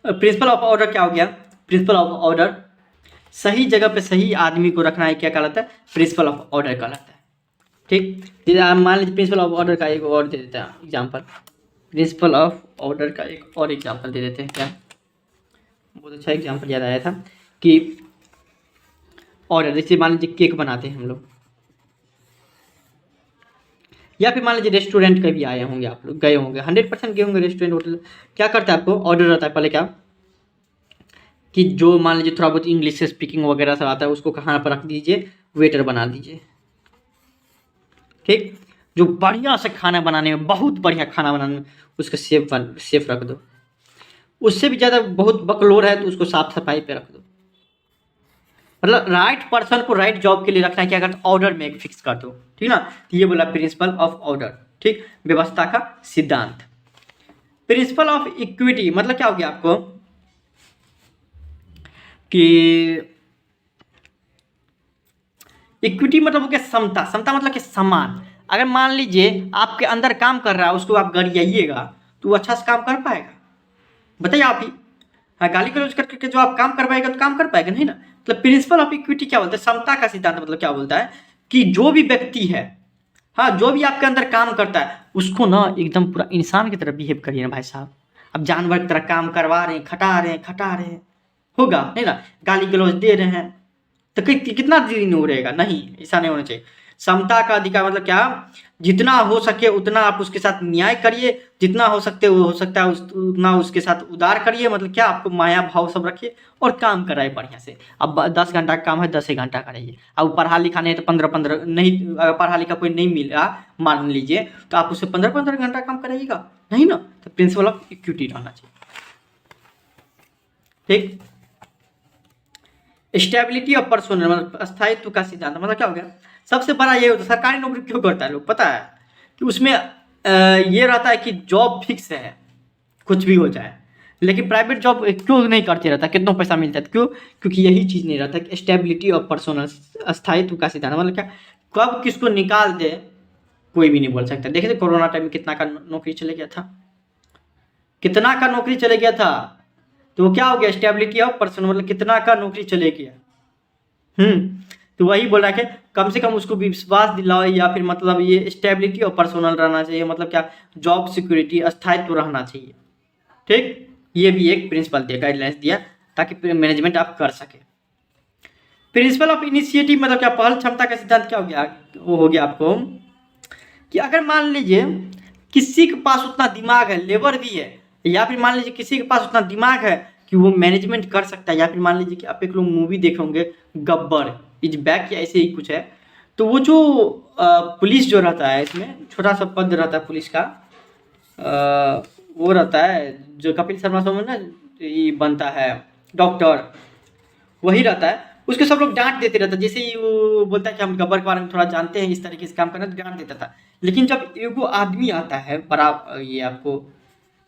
S1: प्रिंसिपल ऑफ ऑर्डर क्या हो गया, प्रिंसिपल ऑफ ऑर्डर सही जगह पे सही आदमी को रखना है, क्या कहलाता है, प्रिंसिपल ऑफ ऑर्डर कहलाता है, ठीक। मान लीजिए प्रिंसिपल ऑफ ऑर्डर का एक और दे देते हैं एग्जाम्पल, प्रिंसिपल ऑफ ऑर्डर का एक और एग्जाम्पल दे देते हैं। क्या बहुत अच्छा एग्जाम्पल याद आया था कि ऑर्डर, जैसे मान लीजिए केक बनाते हैं हम लोग, या फिर मान लीजिए रेस्टोरेंट के भी आए होंगे, आप लोग गए होंगे, 100% गए होंगे रेस्टोरेंट होटल। क्या करता है, आपको ऑर्डर रहता है पहले क्या कि जो मान लीजिए थोड़ा बहुत इंग्लिश से स्पीकिंग वगैरह सब आता है उसको कहाँ पर रख दीजिए, वेटर बना दीजिए, ठीक। जो बढ़िया से खाना बनाने में, बहुत बढ़िया खाना बनाने में उसका सेफ रख दो। उससे भी ज़्यादा बहुत बकलोर है तो उसको साफ सफाई पे रख दो। मतलब राइट पर्सन को राइट जॉब के लिए रखना है, क्या करते ऑर्डर में एक फिक्स कर दो, ठीक ना। तो ये बोला प्रिंसिपल ऑफ ऑर्डर, ठीक, व्यवस्था का सिद्धांत। प्रिंसिपल ऑफ इक्विटी मतलब क्या हो गया आपको कि इक्विटी मतलब हो गया समता। समता मतलब कि समान। अगर मान लीजिए आपके अंदर काम कर रहा है उसको आप गरियाइएगा तो वो अच्छा से काम कर पाएगा, बताइए आप ही। हाँ, गाली गलौज करके जो आप काम करवाएगा तो काम कर पाएगा नहीं ना। मतलब प्रिंसिपल ऑफ इक्विटी क्या बोलता है, समता का सिद्धांत। मतलब क्या बोलता है कि जो भी व्यक्ति है, हाँ, जो भी आपके अंदर काम करता है उसको ना एकदम पूरा इंसान की तरह बिहेव करिए ना भाई साहब। अब जानवर की तरह काम करवा रहे हैं, खटा रहे हैं, होगा नहीं ना। गाली गलौज दे रहे हैं तो कितना दिन हो रहेगा, नहीं, ऐसा नहीं होना चाहिए। समता का अधिकार मतलब क्या, जितना हो सके उतना आप उसके साथ न्याय करिए, जितना हो सकता है उतना उसके साथ उदार करिए। मतलब क्या, आपको माया भाव सब रखिए और काम कराए बढ़िया से। अब 10 घंटा का काम है 10 घंटा कराइए। अब पढ़ा लिखा नहीं है तो 15 नहीं, अगर पढ़ा लिखा कोई नहीं मिला मान लीजिए तो आप उससे 15 घंटा काम कराइएगा, नहीं ना। तो प्रिंसिपल ऑफ इक्विटी रहना चाहिए, ठीक। स्टेबिलिटी ऑफ पर्सोनल मतलब स्थायित्व का सिद्धांत। मतलब क्या हो गया, सबसे बड़ा ये होता है, सरकारी नौकरी क्यों करता है लोग, पता है कि उसमें ये रहता है कि जॉब फिक्स है, कुछ भी हो जाए। लेकिन प्राइवेट जॉब क्यों नहीं करते रहता, कितना पैसा मिलता है, क्यों, क्योंकि यही चीज़ नहीं रहता कि स्टेबिलिटी ऑफ पर्सोनल, स्थायित्व का सिद्धांत। मतलब क्या, कब किसको निकाल दे कोई भी नहीं बोल सकता। देखिए कोरोना टाइम में कितना का नौकरी चले गया था, कितना का नौकरी चले गया था। तो वो क्या हो गया, स्टेबिलिटी ऑफ पर्सन, मतलब कितना का नौकरी चले गया। तो वही बोल रहा है कि कम से कम उसको विश्वास दिलाओ, या फिर मतलब ये स्टेबिलिटी और पर्सनल रहना चाहिए। मतलब क्या, जॉब सिक्योरिटी, स्थायित्व रहना चाहिए, ठीक। ये भी एक प्रिंसिपल दिया, गाइडलाइंस दिया ताकि मैनेजमेंट आप कर सके। प्रिंसिपल ऑफ इनिशिएटिव मतलब क्या, पहल क्षमता का सिद्धांत क्या हो गया, वो हो गया आपको कि अगर मान लीजिए किसी के पास उतना दिमाग है, लेबर भी है, या फिर मान लीजिए किसी के पास उतना दिमाग है कि वो मैनेजमेंट कर सकता है, या फिर मान लीजिए कि आप एक लोग मूवी देखे होंगे गब्बर इज बैक या ऐसे ही कुछ है, तो वो जो पुलिस जो रहता है इसमें छोटा सा पद रहता है पुलिस का, वो रहता है जो कपिल शर्मा शो में ना ये बनता है डॉक्टर, वही रहता है, उसको सब लोग डांट देते रहता है। जैसे ही वो बोलता है कि हम गब्बर के बारे में थोड़ा जानते हैं, इस तरीके से काम करना, तो डांट देता था। लेकिन जब एगो आदमी आता है बड़ा, ये आपको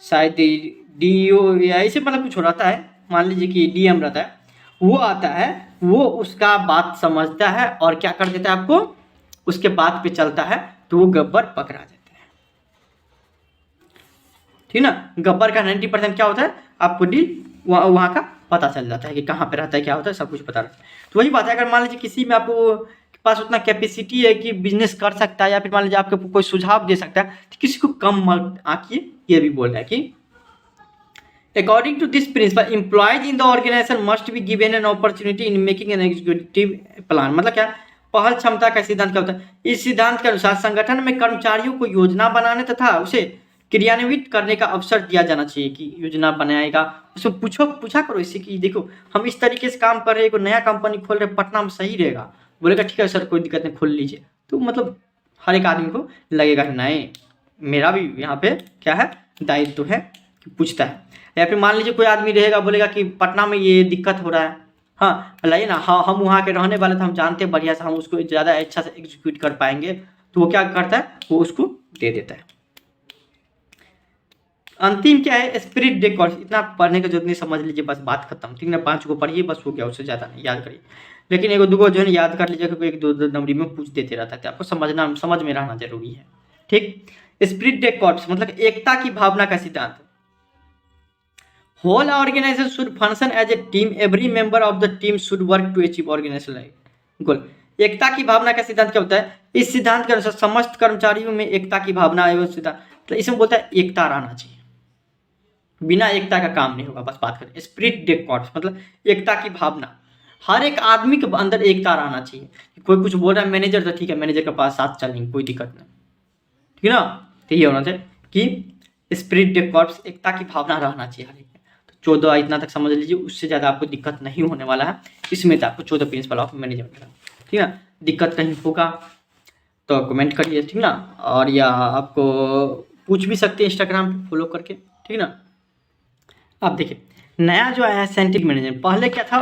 S1: शायद डीओ या ऐसे मतलब कुछ हो रहता है, मान लीजिए कि डीएम रहता है, वो आता है, वो उसका बात समझता है और क्या कर देता है, आपको उसके बात पे चलता है, तो वो गब्बर पकड़ा जाता है। ठीक ना, गब्बर का 90% क्या होता है, आपको डील वहाँ का पता चल जाता है कि कहाँ पे रहता है, क्या होता है, सब कुछ पता रहता है। तो वही बात है, अगर मान लीजिए किसी में आपको पास उतना कैपेसिटी है कि बिजनेस कर सकता है, या फिर मान लीजिए आपको कोई सुझाव दे सकता है, तो किसी को कम मत आंकिए। ये भी बोल रहा है कि according to this principle employees in the organization must be given an opportunity in making an executive plan. मतलब क्या, पहल क्षमता का सिद्धांत क्या होता है, इस सिद्धांत के अनुसार संगठन में कर्मचारियों को योजना बनाने तथा उसे क्रियान्वित करने का अवसर दिया जाना चाहिए। कि योजना बनाएगा, उसको पूछा करो इससे कि देखो हम इस तरीके से काम कर रहे हैं, कोई नया कंपनी खोल रहे पटना में, सही रहेगा, बोलेगा ठीक है सर कोई दिक्कत नहीं खोल लीजिए, तो मतलब हर एक आदमी को लगेगा नहीं मेरा भी यहाँ पे क्या है दायित्व है कि पूछता है। या फिर मान लीजिए कोई आदमी रहेगा बोलेगा कि पटना में ये दिक्कत हो रहा है, हाँ लाइए ना, हाँ हम वहाँ के रहने वाले थे, हम जानते हैं बढ़िया से, हम उसको ज़्यादा अच्छा से एग्जीक्यूट कर पाएंगे, तो वो क्या करता है, वो उसको दे देता है। अंतिम क्या है, स्पिरिट डे कोर्स। इतना पढ़ने का जरूरत नहीं, समझ लीजिए बस, बात खत्म। ठीक ना, 5 को पढ़िए बस, हो गया, उससे ज़्यादा नहीं याद करिए। लेकिन एगो दूगो जो है याद कर लीजिए, क्योंकि 1-2 नंबरी में पूछ देते रहता है, तो आपको समझ में रहना जरूरी है। ठीक, स्पिरिट डे कोर्स मतलब एकता की भावना का सिद्धांत। Whole organization should function as a team, every member of the team should work to achieve organization goal. एकता की भावना का सिद्धांत क्या होता है, इस सिद्धांत के अनुसार समस्त कर्मचारियों में एकता की भावना एवं सिद्धांत, तो इसमें बोलता है एकता रहना चाहिए, बिना एकता का काम नहीं होगा। बस बात करें स्पिरिट डे कोर्स मतलब एकता की भावना, हर एक आदमी के अंदर एकता रहना चाहिए। कोई कुछ बोल रहा है मैनेजर, तो ठीक है मैनेजर के पास साथ चलेंगे, कोई दिक्कत नहीं, ठीक है ना। तो ये होना चाहिए कि स्पिरिट डे कोर्स एकता की भावना रहना चाहिए हर एक। तो 14 इतना तक समझ लीजिए, उससे ज़्यादा आपको दिक्कत नहीं होने वाला है। इसमें तो आपको 14 प्रिंसिपल ऑफ मैनेजमेंट, ठीक है। दिक्कत कहीं होगा तो कमेंट करिए, ठीक ना। और या आपको पूछ भी सकते हैं इंस्टाग्राम पे फॉलो करके, ठीक ना। अब देखिए नया जो आया है साइंटिफिक मैनेजमेंट, पहले क्या था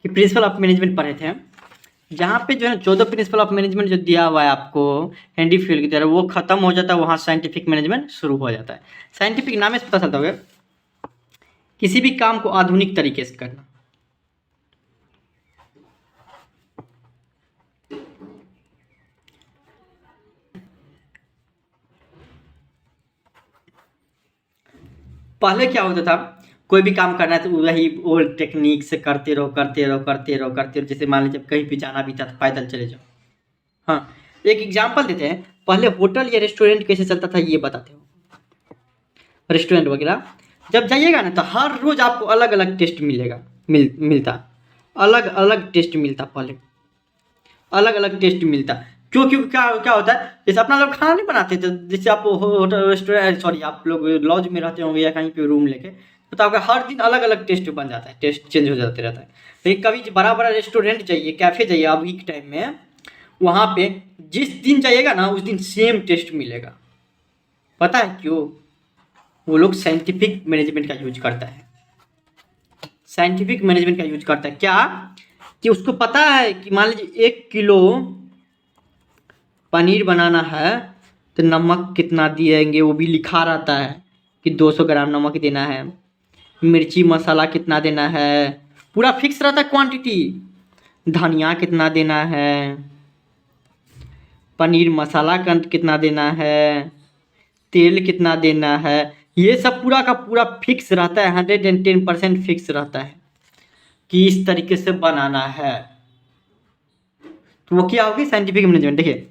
S1: कि प्रिंसिपल ऑफ मैनेजमेंट पढ़े थे, जहाँ पे जो है 14 प्रिंसिपल ऑफ मैनेजमेंट जो दिया हुआ है आपको हैंडी फ्यूल की तरह, वो खत्म हो जाता है, वहाँ साइंटिफिक मैनेजमेंट शुरू हो जाता है। साइंटिफिक नाम से पता चलता होगा किसी भी काम को आधुनिक तरीके से करना। पहले क्या होता था, कोई भी काम करना है तो वही ओल्ड टेक्निक से करते रहो। जैसे मान लीजिए कहीं भी जाना भी था तो पैदल चले जाओ। हाँ, एक एग्जांपल देते हैं, पहले होटल या रेस्टोरेंट कैसे चलता था ये बताते हो। रेस्टोरेंट वगैरह जब जाइएगा ना तो हर रोज आपको अलग अलग टेस्ट मिलेगा, मिलता अलग अलग टेस्ट मिलता, पहले अलग अलग टेस्ट मिलता। क्यों क्यों क्या क्या होता है, जैसे अपना लोग खाना नहीं बनाते थे, जैसे आप होटल रेस्टोरेंट सॉरी आप लोग लॉज में रहते होंगे या कहीं पे रूम लेके, तो आपका हर दिन अलग अलग टेस्ट बन जाता है, टेस्ट चेंज हो जाते रहता है। लेकिन कभी बड़ा बड़ा रेस्टोरेंट जाइए, कैफ़े जाइए अभी के टाइम में, वहाँ पे जिस दिन जाइएगा ना उस दिन सेम टेस्ट मिलेगा। पता है क्यों, वो लोग साइंटिफिक मैनेजमेंट का यूज करता है। साइंटिफिक मैनेजमेंट का यूज करता है क्या, कि उसको पता है कि मान लीजिए 1 किलो पनीर बनाना है तो नमक कितना दिएंगे वो भी लिखा रहता है कि 200 ग्राम नमक देना है, मिर्ची मसाला कितना देना है, पूरा फिक्स रहता है क्वांटिटी, धनिया कितना देना है, पनीर मसाला कितना देना है, तेल कितना देना है, ये सब पूरा का पूरा फिक्स रहता है, 110% फिक्स रहता है कि इस तरीके से बनाना है। तो वो क्या होगी, साइंटिफिक मैनेजमेंट। देखिए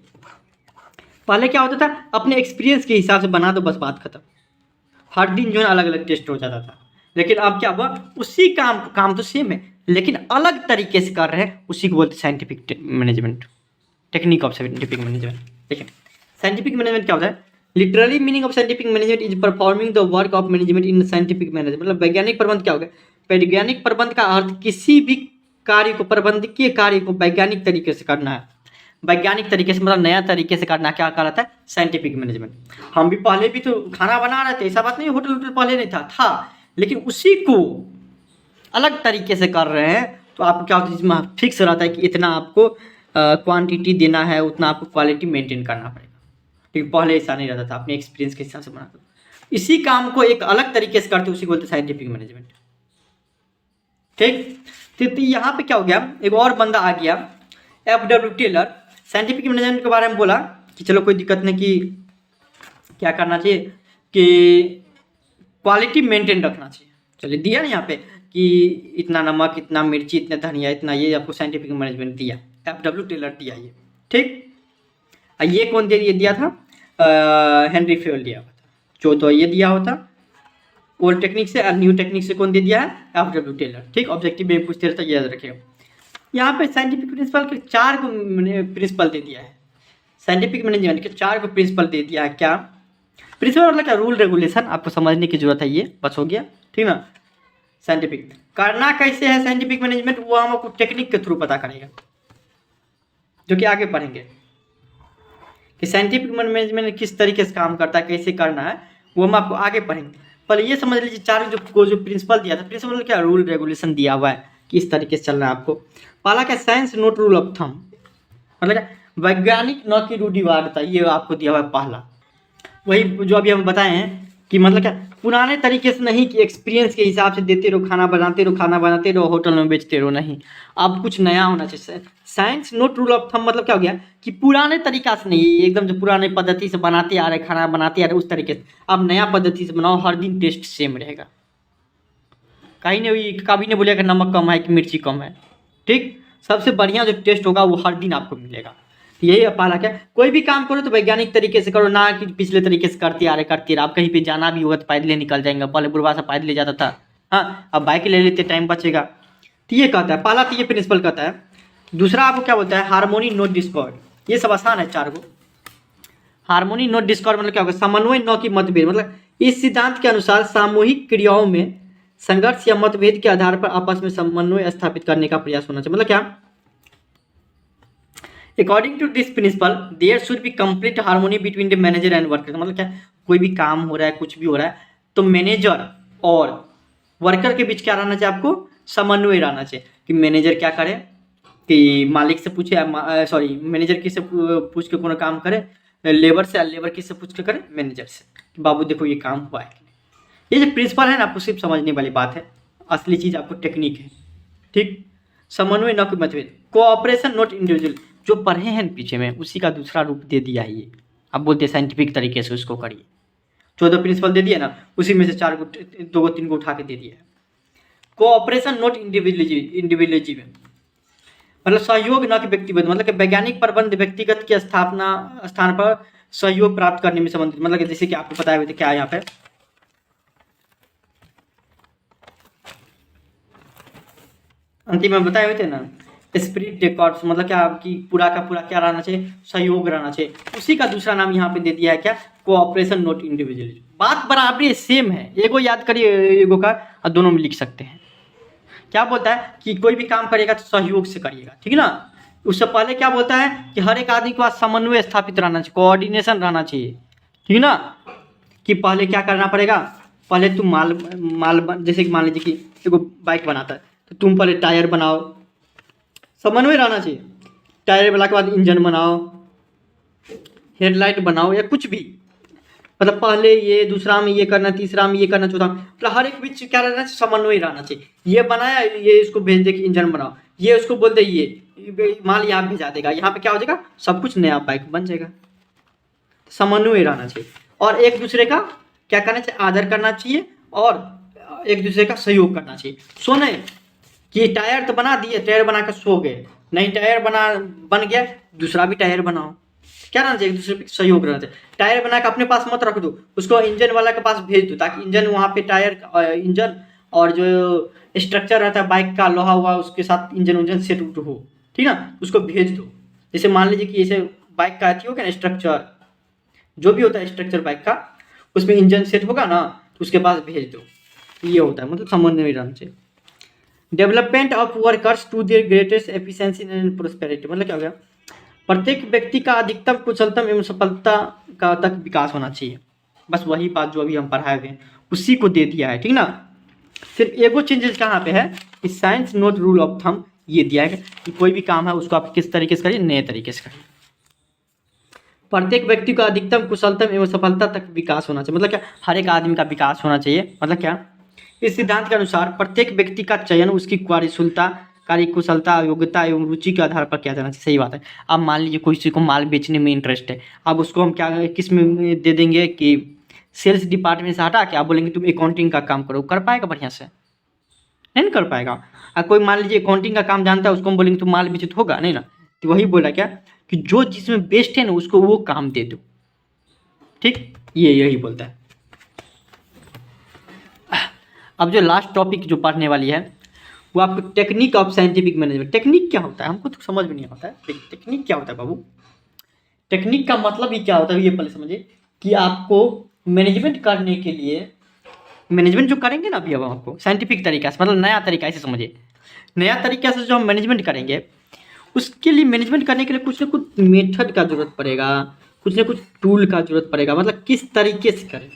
S1: पहले क्या होता था, अपने एक्सपीरियंस के हिसाब से बना दो, बस बात खत्म। हर दिन जो है अलग अलग टेस्ट हो जाता था। लेकिन अब क्या हुआ, उसी काम तो सेम है लेकिन अलग तरीके से कर रहे हैं, उसी को बोलते हैं scientific management, technique of scientific management. देखिए साइंटिफिक मैनेजमेंट क्या होता है, literally meaning of scientific management is performing the work of management in scientific management, मतलब वैज्ञानिक प्रबंध क्या हो गया? वैज्ञानिक प्रबंध का अर्थ किसी भी कार्य को, प्रबंधकीय कार्य को वैज्ञानिक तरीके से करना है। वैज्ञानिक तरीके से मतलब नया तरीके से करना, क्या कहलाता है? Scientific management. हम भी पहले भी तो खाना बना रहे थे, ऐसा बात नहीं होटल वोटल पहले नहीं था, लेकिन उसी को अलग तरीके से कर रहे हैं। तो आपको क्या होता है, इसमें फिक्स रहता है कि इतना आपको क्वांटिटी देना है, उतना आपको क्वालिटी मेंटेन करना पड़ेगा। ठीक, पहले ऐसा नहीं रहता था, अपने एक्सपीरियंस के हिसाब से बनाते। इसी काम को एक अलग तरीके से करते, उसी को बोलते साइंटिफिक मैनेजमेंट। ठीक, तो यहाँ पे क्या हो गया, एक और बंदा आ गया FW टेलर। साइंटिफिक मैनेजमेंट के बारे में बोला कि चलो कोई दिक्कत नहीं, कि क्या करना चाहिए कि क्वालिटी मेंटेन रखना चाहिए। चलिए दिया ना यहाँ पे कि इतना नमक, इतना मिर्ची, इतना धनिया, इतना, ये आपको साइंटिफिक मैनेजमेंट दिया, FW टेलर दिया ये। ठीक, ये कौन दे दिया था? हेनरी फेवल दिया हुआ था। जो तो ये दिया होता ओल्ड टेक्निक से, और न्यू टेक्निक से कौन दे दिया है? FW Taylor. ठीक, ऑब्जेक्टिव में पूछते रहता, याद रखिएगा। यहाँ पे साइंटिफिक प्रिंसिपल के 4 को प्रिंसिपल दे दिया है। साइंटिफिक मैनेजमेंट के 4 को प्रिंसिपल दे दिया है। क्या प्रिंसिपल मतलब? क्या रूल रेगुलेशन, आपको समझने की जरूरत है, ये बस हो गया। ठीक ना। साइंटिफिक करना कैसे है साइंटिफिक मैनेजमेंट, वो हम आपको टेक्निक के थ्रू पता करेगा, जो कि आगे पढ़ेंगे कि साइंटिफिक मैनेजमेंट किस तरीके से काम करता है, कैसे करना है, वो हम आपको आगे पढ़ेंगे। पहले ये समझ लीजिए 4 जो प्रिंसिपल दिया था, प्रिंसिपल मतलब क्या? रूल रेगुलेशन दिया हुआ है कि इस तरीके से चलना है आपको। पहला क्या? Science note rule of thumb, मतलब क्या? वैज्ञानिक न की रूढ़िवादिता, ये आपको दिया हुआ है पहला। वही जो अभी हम बताए हैं कि मतलब क्या, पुराने तरीके से नहीं कि एक्सपीरियंस के हिसाब से देते रहो, खाना बनाते रहो, होटल में बेचते रहो, नहीं, अब कुछ नया होना चाहिए। Science note rule of thumb मतलब क्या हो गया कि पुराने तरीका से नहीं, एकदम जो पुराने पद्धति से बनाते आ रहे, खाना बनाते आ रहे उस तरीके से, अब नया पद्धति से बनाओ, हर दिन टेस्ट सेम रहेगा। कहीं नहीं, कभी नहीं बोलेगा नमक कम है कि मिर्ची कम है। ठीक, सबसे बढ़िया जो टेस्ट होगा वो हर दिन आपको मिलेगा। यही पहला क्या, कोई भी काम करो तो वैज्ञानिक तरीके से करो, ना कि पिछले तरीके से करते आ रहे। आप कहीं पे जाना भी होगा तो पैदल निकल जाएंगे, पहले बुढ़वा से पैदल जाता था, हाँ, अब बाइक ले लेते, टाइम बचेगा। तो ये कहता है पहला, तो ये प्रिंसिपल कहता है। दूसरा आपको क्या बोलता है? Harmony note Discord. ये सब आसान है 4 को। हार्मोनी नोट डिस्कॉर्ड मतलब क्या होगा? समन्वय न कि मतभेद, मतलब इस सिद्धांत के अनुसार सामूहिक क्रियाओं में संघर्ष या मतभेद के आधार पर आपस में समन्वय स्थापित करने का प्रयास होना चाहिए। मतलब क्या? According to this principle there should be complete harmony between the manager and worker. मतलब क्या? कोई भी काम हो रहा है, कुछ भी हो रहा है, तो मैनेजर और वर्कर के बीच क्या रहना चाहिए? आपको समन्वय रहना चाहिए कि मैनेजर क्या करे कि मालिक से पूछे, मैनेजर किससे पूछ के कोनो काम करे, लेबर से, लेबर किससे पूछ के करे? मैनेजर से, कि बाबू देखो ये काम हुआ है। ये जो प्रिंसिपल है ना, आपको सिर्फ समझने वाली बात है, असली चीज़ आपको टेक्निक है। ठीक, समन्वय न कि मतभेद, कोऑपरेशन नॉट इंडिविजुअल। जो पढ़े हैं पीछे में, उसी का दूसरा रूप दे दिया है ये। अब बोलते हैं साइंटिफिक तरीके से उसको करिए। 14 प्रिंसिपल दे दिए ना, उसी में से 4 को, 2 3 को उठा के दे दिया है। कोऑपरेशन नॉट इंडिविजुअलिज्म, मतलब सहयोग न कि व्यक्तिगत, मतलब कि वैज्ञानिक प्रबंध व्यक्तिगत की स्थान पर सहयोग प्राप्त करने में संबंधित। मतलब कि जैसे कि आपको बताया हुआ था क्या है यहाँ पे, अंतिम में बताए हुए थे ना, स्पिरिट डेकॉर्ड्स, मतलब क्या आपकी पूरा का पूरा क्या रहना चाहिए? सहयोग रहना चाहिए। उसी का दूसरा नाम यहाँ पे दे दिया है क्या? Cooperation not individualism. बात बराबरी सेम है, एगो याद करिए एगो का, और दोनों में लिख सकते हैं। क्या बोलता है कि कोई भी काम करिएगा तो सहयोग से करिएगा, ठीक है ना। उससे पहले क्या बोलता है कि हर एक आदमी के पास समन्वय स्थापित रहना चाहिए, कोऑर्डिनेशन रहना चाहिए, ठीक है ना। कि पहले क्या करना पड़ेगा? पहले तुम जैसे कि मान लीजिए कि एगो बाइक बनाता है, तो तुम पहले टायर बनाओ, समन्वय रहना चाहिए। टायर बना के बाद इंजन बनाओ, हेडलाइट बनाओ, या कुछ भी, मतलब पहले ये, दूसरा में ये करना, तीसरा में ये करना, चौथा, मतलब हर एक बीच क्या रहना चाहिए? समन्वय रहना चाहिए। ये बनाया, ये इसको भेज दे कि इंजन बनाओ, ये उसको बोल दे ये माल यहाँ भेजा देगा, यहाँ पे क्या हो जाएगा? सब कुछ नया बाइक बन जाएगा। समन्वय रहना चाहिए, और एक दूसरे का क्या करना चाहिए? आदर करना चाहिए, और एक दूसरे का सहयोग करना चाहिए। सोने कि टायर तो बना दिए, टायर बना कर सो गए, नहीं, टायर बन गया, दूसरा भी टायर बनाओ। क्या रहना चाहिए? एक दूसरे पे सहयोग रहना चाहिए। टायर बना के अपने पास मत रख दो, उसको इंजन वाला के पास भेज दो, ताकि इंजन वहाँ पे टायर, इंजन और जो स्ट्रक्चर रहता है बाइक का, लोहा हुआ, उसके साथ इंजन सेट हो, ठीक है ना, उसको भेज दो। जैसे मान लीजिए कि जैसे बाइक का अथी हो गया ना, स्ट्रक्चर, जो भी होता है स्ट्रक्चर बाइक का, उसमें इंजन सेट होगा ना तो उसके पास भेज दो, ये होता है, मतलब समझ में रहना चाहिए। Development of workers to their greatest efficiency and prosperity, मतलब क्या हो गया, प्रत्येक व्यक्ति का अधिकतम कुशलतम एवं सफलता का तक विकास होना चाहिए। बस वही बात जो अभी हम पढ़ाए हुए हैं उसी को दे दिया है, ठीक ना। सिर्फ एगो चेंजेस कहाँ पे है कि science note rule of thumb ये दिया है कि कोई भी काम है उसको आप किस तरीके से करिए, नए तरीके से करिए। प्रत्येक व्यक्ति का अधिकतम कुशलतम एवं सफलता तक विकास होना चाहिए, मतलब क्या, हर एक आदमी का विकास होना चाहिए, मतलब क्या, इस सिद्धांत के अनुसार प्रत्येक व्यक्ति का चयन उसकी कार्यकुशलता, कार्यकुशलता, योग्यता एवं रुचि के आधार पर किया जाना चाहिए। सही बात है। अब मान लीजिए किसी को माल बेचने में इंटरेस्ट है, अब उसको हम क्या किस में दे देंगे कि सेल्स डिपार्टमेंट से हटा के आप बोलेंगे तुम अकाउंटिंग का काम करो, कर पाएगा बढ़िया से? नहीं कर पाएगा। और कोई मान लीजिए अकाउंटिंग का काम जानता है, उसको हम बोलेंगे तुम माल बेचो, तो होगा नहीं ना। तो वही बोला क्या कि जो जिसमें बेस्ट है ना उसको वो काम दे दो, ठीक, ये यही बोलता है। अब जो लास्ट टॉपिक जो पढ़ने वाली है वो आपको technique of scientific management. Technique क्या होता है हमको तो समझ में नहीं आता है, टेक्निक क्या होता है बाबू? टेक्निक का मतलब ही क्या होता है ये पहले समझिए कि आपको मैनेजमेंट करने के लिए, मैनेजमेंट जो करेंगे ना अभी अब आपको साइंटिफिक तरीका से, मतलब नया तरीका ऐसे समझिए, नया तरीका से जो हम मैनेजमेंट करेंगे उसके लिए, मैनेजमेंट करने के लिए कुछ ना कुछ मेथड का जरूरत पड़ेगा, कुछ ना कुछ टूल का जरूरत पड़ेगा, मतलब किस तरीके से करें।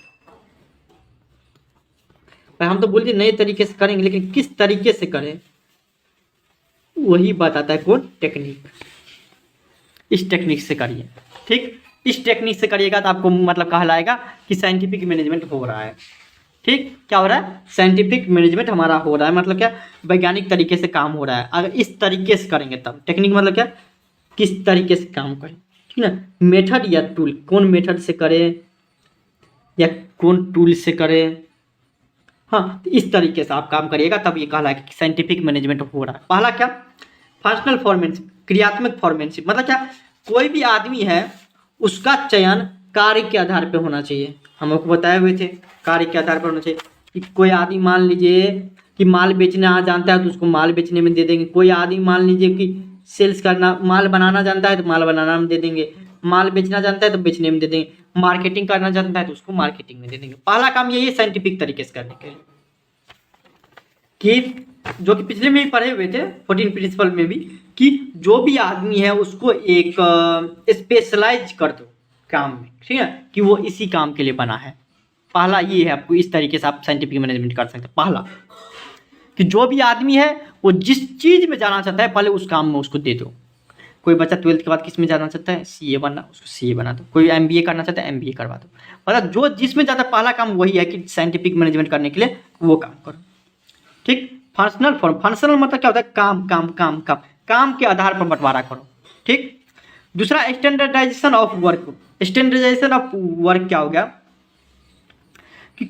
S1: भाई हम तो बोल दिए नए तरीके से करेंगे, लेकिन किस तरीके से करें वही बताता है कौन? टेक्निक। इस टेक्निक से करिए, ठीक, इस टेक्निक से करिएगा तो आपको मतलब कहलाएगा कि साइंटिफिक मैनेजमेंट हो रहा है, ठीक। क्या हो रहा है? साइंटिफिक मैनेजमेंट हमारा हो रहा है, मतलब क्या, वैज्ञानिक तरीके से काम हो रहा है। अगर इस तरीके से करेंगे तब टेक्निक, मतलब क्या, किस तरीके से काम करें, ठीक ना। मेथड या टूल, कौन मेथड से करें या कौन टूल से करें, हाँ, तो इस तरीके से आप काम करिएगा तब ये कहलाएगा कि साइंटिफिक मैनेजमेंट हो रहा है। पहला क्या? फंक्शनल फॉर्मेंशिप, क्रियात्मक फॉर्मेंशिप, मतलब क्या, कोई भी आदमी है उसका चयन कार्य के आधार पर होना चाहिए। हम आपको बताए हुए थे कार्य के आधार पर होना चाहिए कि कोई आदमी मान लीजिए कि माल बेचना जानता है तो उसको माल बेचने में दे देंगे, कोई आदमी मान लीजिए कि सेल्स करना, माल बनाना जानता है तो माल बनाना में दे देंगे, माल बेचना जानता है तो बेचने में दे देंगे, मार्केटिंग करना जानता है तो उसको मार्केटिंग में दे देंगे। पहला काम यही है साइंटिफिक तरीके से करने के लिए, कि जो कि पिछले में ही पढ़े हुए थे 14 प्रिंसिपल में भी, कि जो भी आदमी है उसको एक स्पेशलाइज कर दो काम में, ठीक है, कि वो इसी काम के लिए बना है। पहला ये है, आपको इस तरीके से आप साइंटिफिक मैनेजमेंट कर सकते हैं। पहला कि जो भी आदमी है वो जिस चीज़ में जाना चाहता है पहले उस काम में उसको दे दो। कोई बच्चा 12th के बाद किस में जाना चाहता है? सीए बनना, उसको सीए बना दो। कोई एमबीए करना चाहता है एमबीए करवा दो। मतलब जो जिसमें ज़्यादा, पहला काम वही है कि साइंटिफिक मैनेजमेंट करने के लिए वो काम करो, ठीक। फंक्शनल फॉर्म, फंक्शनल मतलब क्या होता है? काम काम काम काम, काम के आधार पर बंटवारा करो, ठीक। दूसरा standardization of work. Standardization of work क्या हो गया कि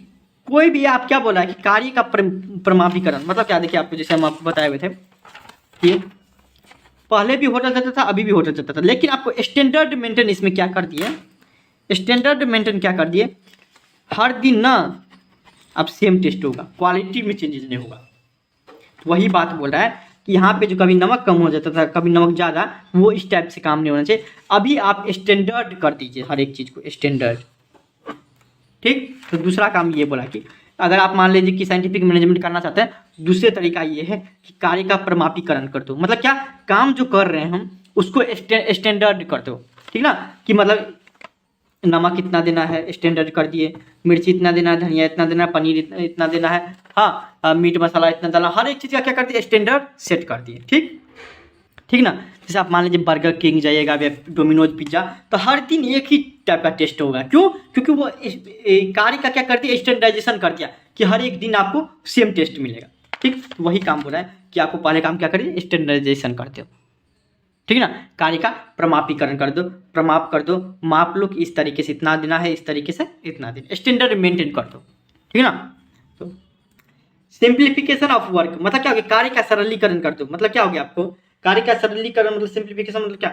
S1: कोई भी, आप क्या बोला है कि कार्य का प्रमाणीकरण, मतलब क्या, देखिए आपको जैसे हम आपको बताए हुए थे कि पहले भी होटल चलता था अभी भी होटल चलता था, लेकिन आपको स्टैंडर्ड मेंटेन इसमें क्या कर दिए, स्टैंडर्ड मेंटेन क्या कर दिए, हर दिन ना अब सेम टेस्ट होगा, क्वालिटी में चेंजेस नहीं होगा। तो वही बात बोल रहा है कि यहाँ पे जो कभी नमक कम हो जाता था कभी नमक ज़्यादा, वो इस टाइप से काम नहीं होना चाहिए। अभी आप स्टैंडर्ड कर दीजिए हर एक चीज़ को स्टैंडर्ड, ठीक। तो दूसरा काम ये बोला कि अगर आप मान लीजिए कि साइंटिफिक मैनेजमेंट करना चाहते हैं, दूसरे तरीका ये है कि कार्य का प्रमाणीकरण कर दो, मतलब क्या, काम जो कर रहे हैं हम उसको स्टैंडर्ड कर दो, ठीक ना। कि मतलब नमक इतना देना है स्टैंडर्ड कर दिए, मिर्ची इतना देना है, धनिया इतना देना है, पनीर इतना देना है, हाँ, मीट मसाला इतना डालना, हर एक चीज़ का क्या कर दिए, स्टैंडर्ड सेट कर दिए, ठीक, ठीक ना। जैसे आप मान लीजिए बर्गर किंग जाइएगा या डोमिनोज पिज्ज़ा, तो हर दिन एक ही टाइप का टेस्ट होगा। क्यों? क्योंकि वो कार्य का क्या कर दिया, स्टैंडर्डाइजेशन कर दिया कि हर एक दिन आपको सेम टेस्ट मिलेगा, ठीक। तो वही काम हो रहा है कि आपको पहले काम क्या करिए, स्टैंडर्डाइजेशन करते हो, ठीक ना। कार्य का प्रमापीकरण कर दो, प्रमाप कर दो, माप लो कि इस तरीके से इतना देना है, इस तरीके से इतना देना, स्टैंडर्ड मेंटेन कर दो, ठीक है ना। तो सिंप्लीफिकेशन ऑफ वर्क, मतलब क्या हो गया, कार्य का सरलीकरण कर दो, मतलब क्या हो गया आपको, कार्य का सरलीकरण मतलब सिंप्लीफिकेशन, मतलब क्या,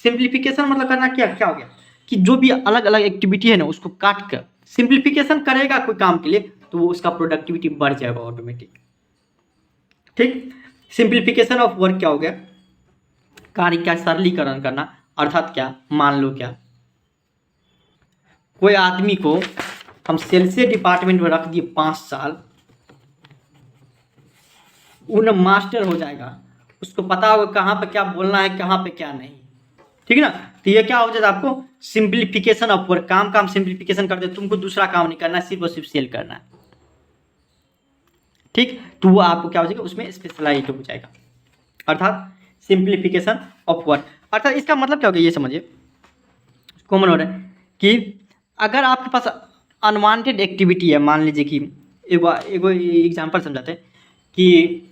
S1: सिंप्लीफिकेशन मतलब करना क्या, क्या हो गया कि जो भी अलग अलग एक्टिविटी है ना उसको काट कर सिंप्लीफिकेशन करेगा कोई काम के लिए, तो वो उसका प्रोडक्टिविटी बढ़ जाएगा ऑटोमेटिक, ठीक। सिंप्लीफिकेशन ऑफ वर्क क्या हो गया, कार्य का सरलीकरण करना, अर्थात क्या, मान लो क्या, कोई आदमी को हम सेल्स डिपार्टमेंट में रख दिए 5 साल, वो न मास्टर हो जाएगा, उसको पता होगा कहाँ पे क्या बोलना है, कहाँ पे क्या नहीं, ठीक है ना। तो ये क्या हो जाता है, आपको सिंप्लीफिकेशन ऑफ वर्क, काम सिंप्लीफिकेशन कर दे, तुमको दूसरा काम नहीं करना है, सिर्फ और सिर्फ सेल करना है, ठीक। तो वो आपको क्या हो जाएगा, उसमें स्पेशलाइज हो जाएगा, अर्थात सिंप्लीफिकेशन ऑफ वर्क। अर्थात इसका मतलब क्या हो गया, ये समझिए, कॉमन हो रहा है कि अगर आपके पास अनवांटेड एक्टिविटी है, मान लीजिए कि एगो एग्जाम्पल समझाते हैं कि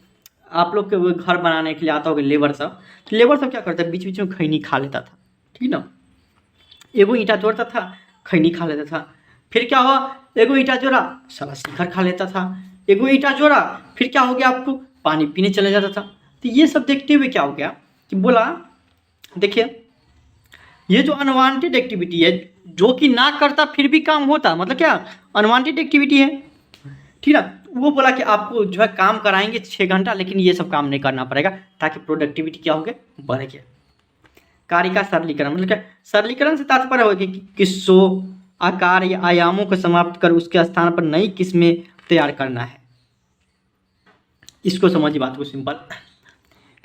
S1: आप लोग के वो घर बनाने के लिए आता होगा लेबर सब, तो लेबर सब क्या करता है, बीच बीच में खैनी खा लेता था, ठीक ना। एगो ईंटा जोड़ता था, खैनी खा लेता था, फिर क्या हुआ, एगो ईंटा जोड़ा, साला शिखर खा लेता था, एगो ईंटा जोड़ा, फिर क्या हो गया, आपको पानी पीने चले जाता था। तो ये सब देखते हुए क्या हो गया कि बोला, देखिए ये जो अनवांटेड एक्टिविटी है, जो कि ना करता फिर भी काम होता, मतलब क्या अनवांटेड एक्टिविटी है, ठीक ना। वो बोला कि आपको जो है काम कराएंगे 6 घंटा, लेकिन ये सब काम नहीं करना पड़ेगा, ताकि प्रोडक्टिविटी क्या हो गया, बढ़ गया। कार्य का सरलीकरण, मतलब क्या, सरलीकरण से तात्पर्य हो गया कि किस्सों, आकार या आयामों को समाप्त कर उसके स्थान पर नई किस्में तैयार करना है। इसको समझिए बात को सिंपल,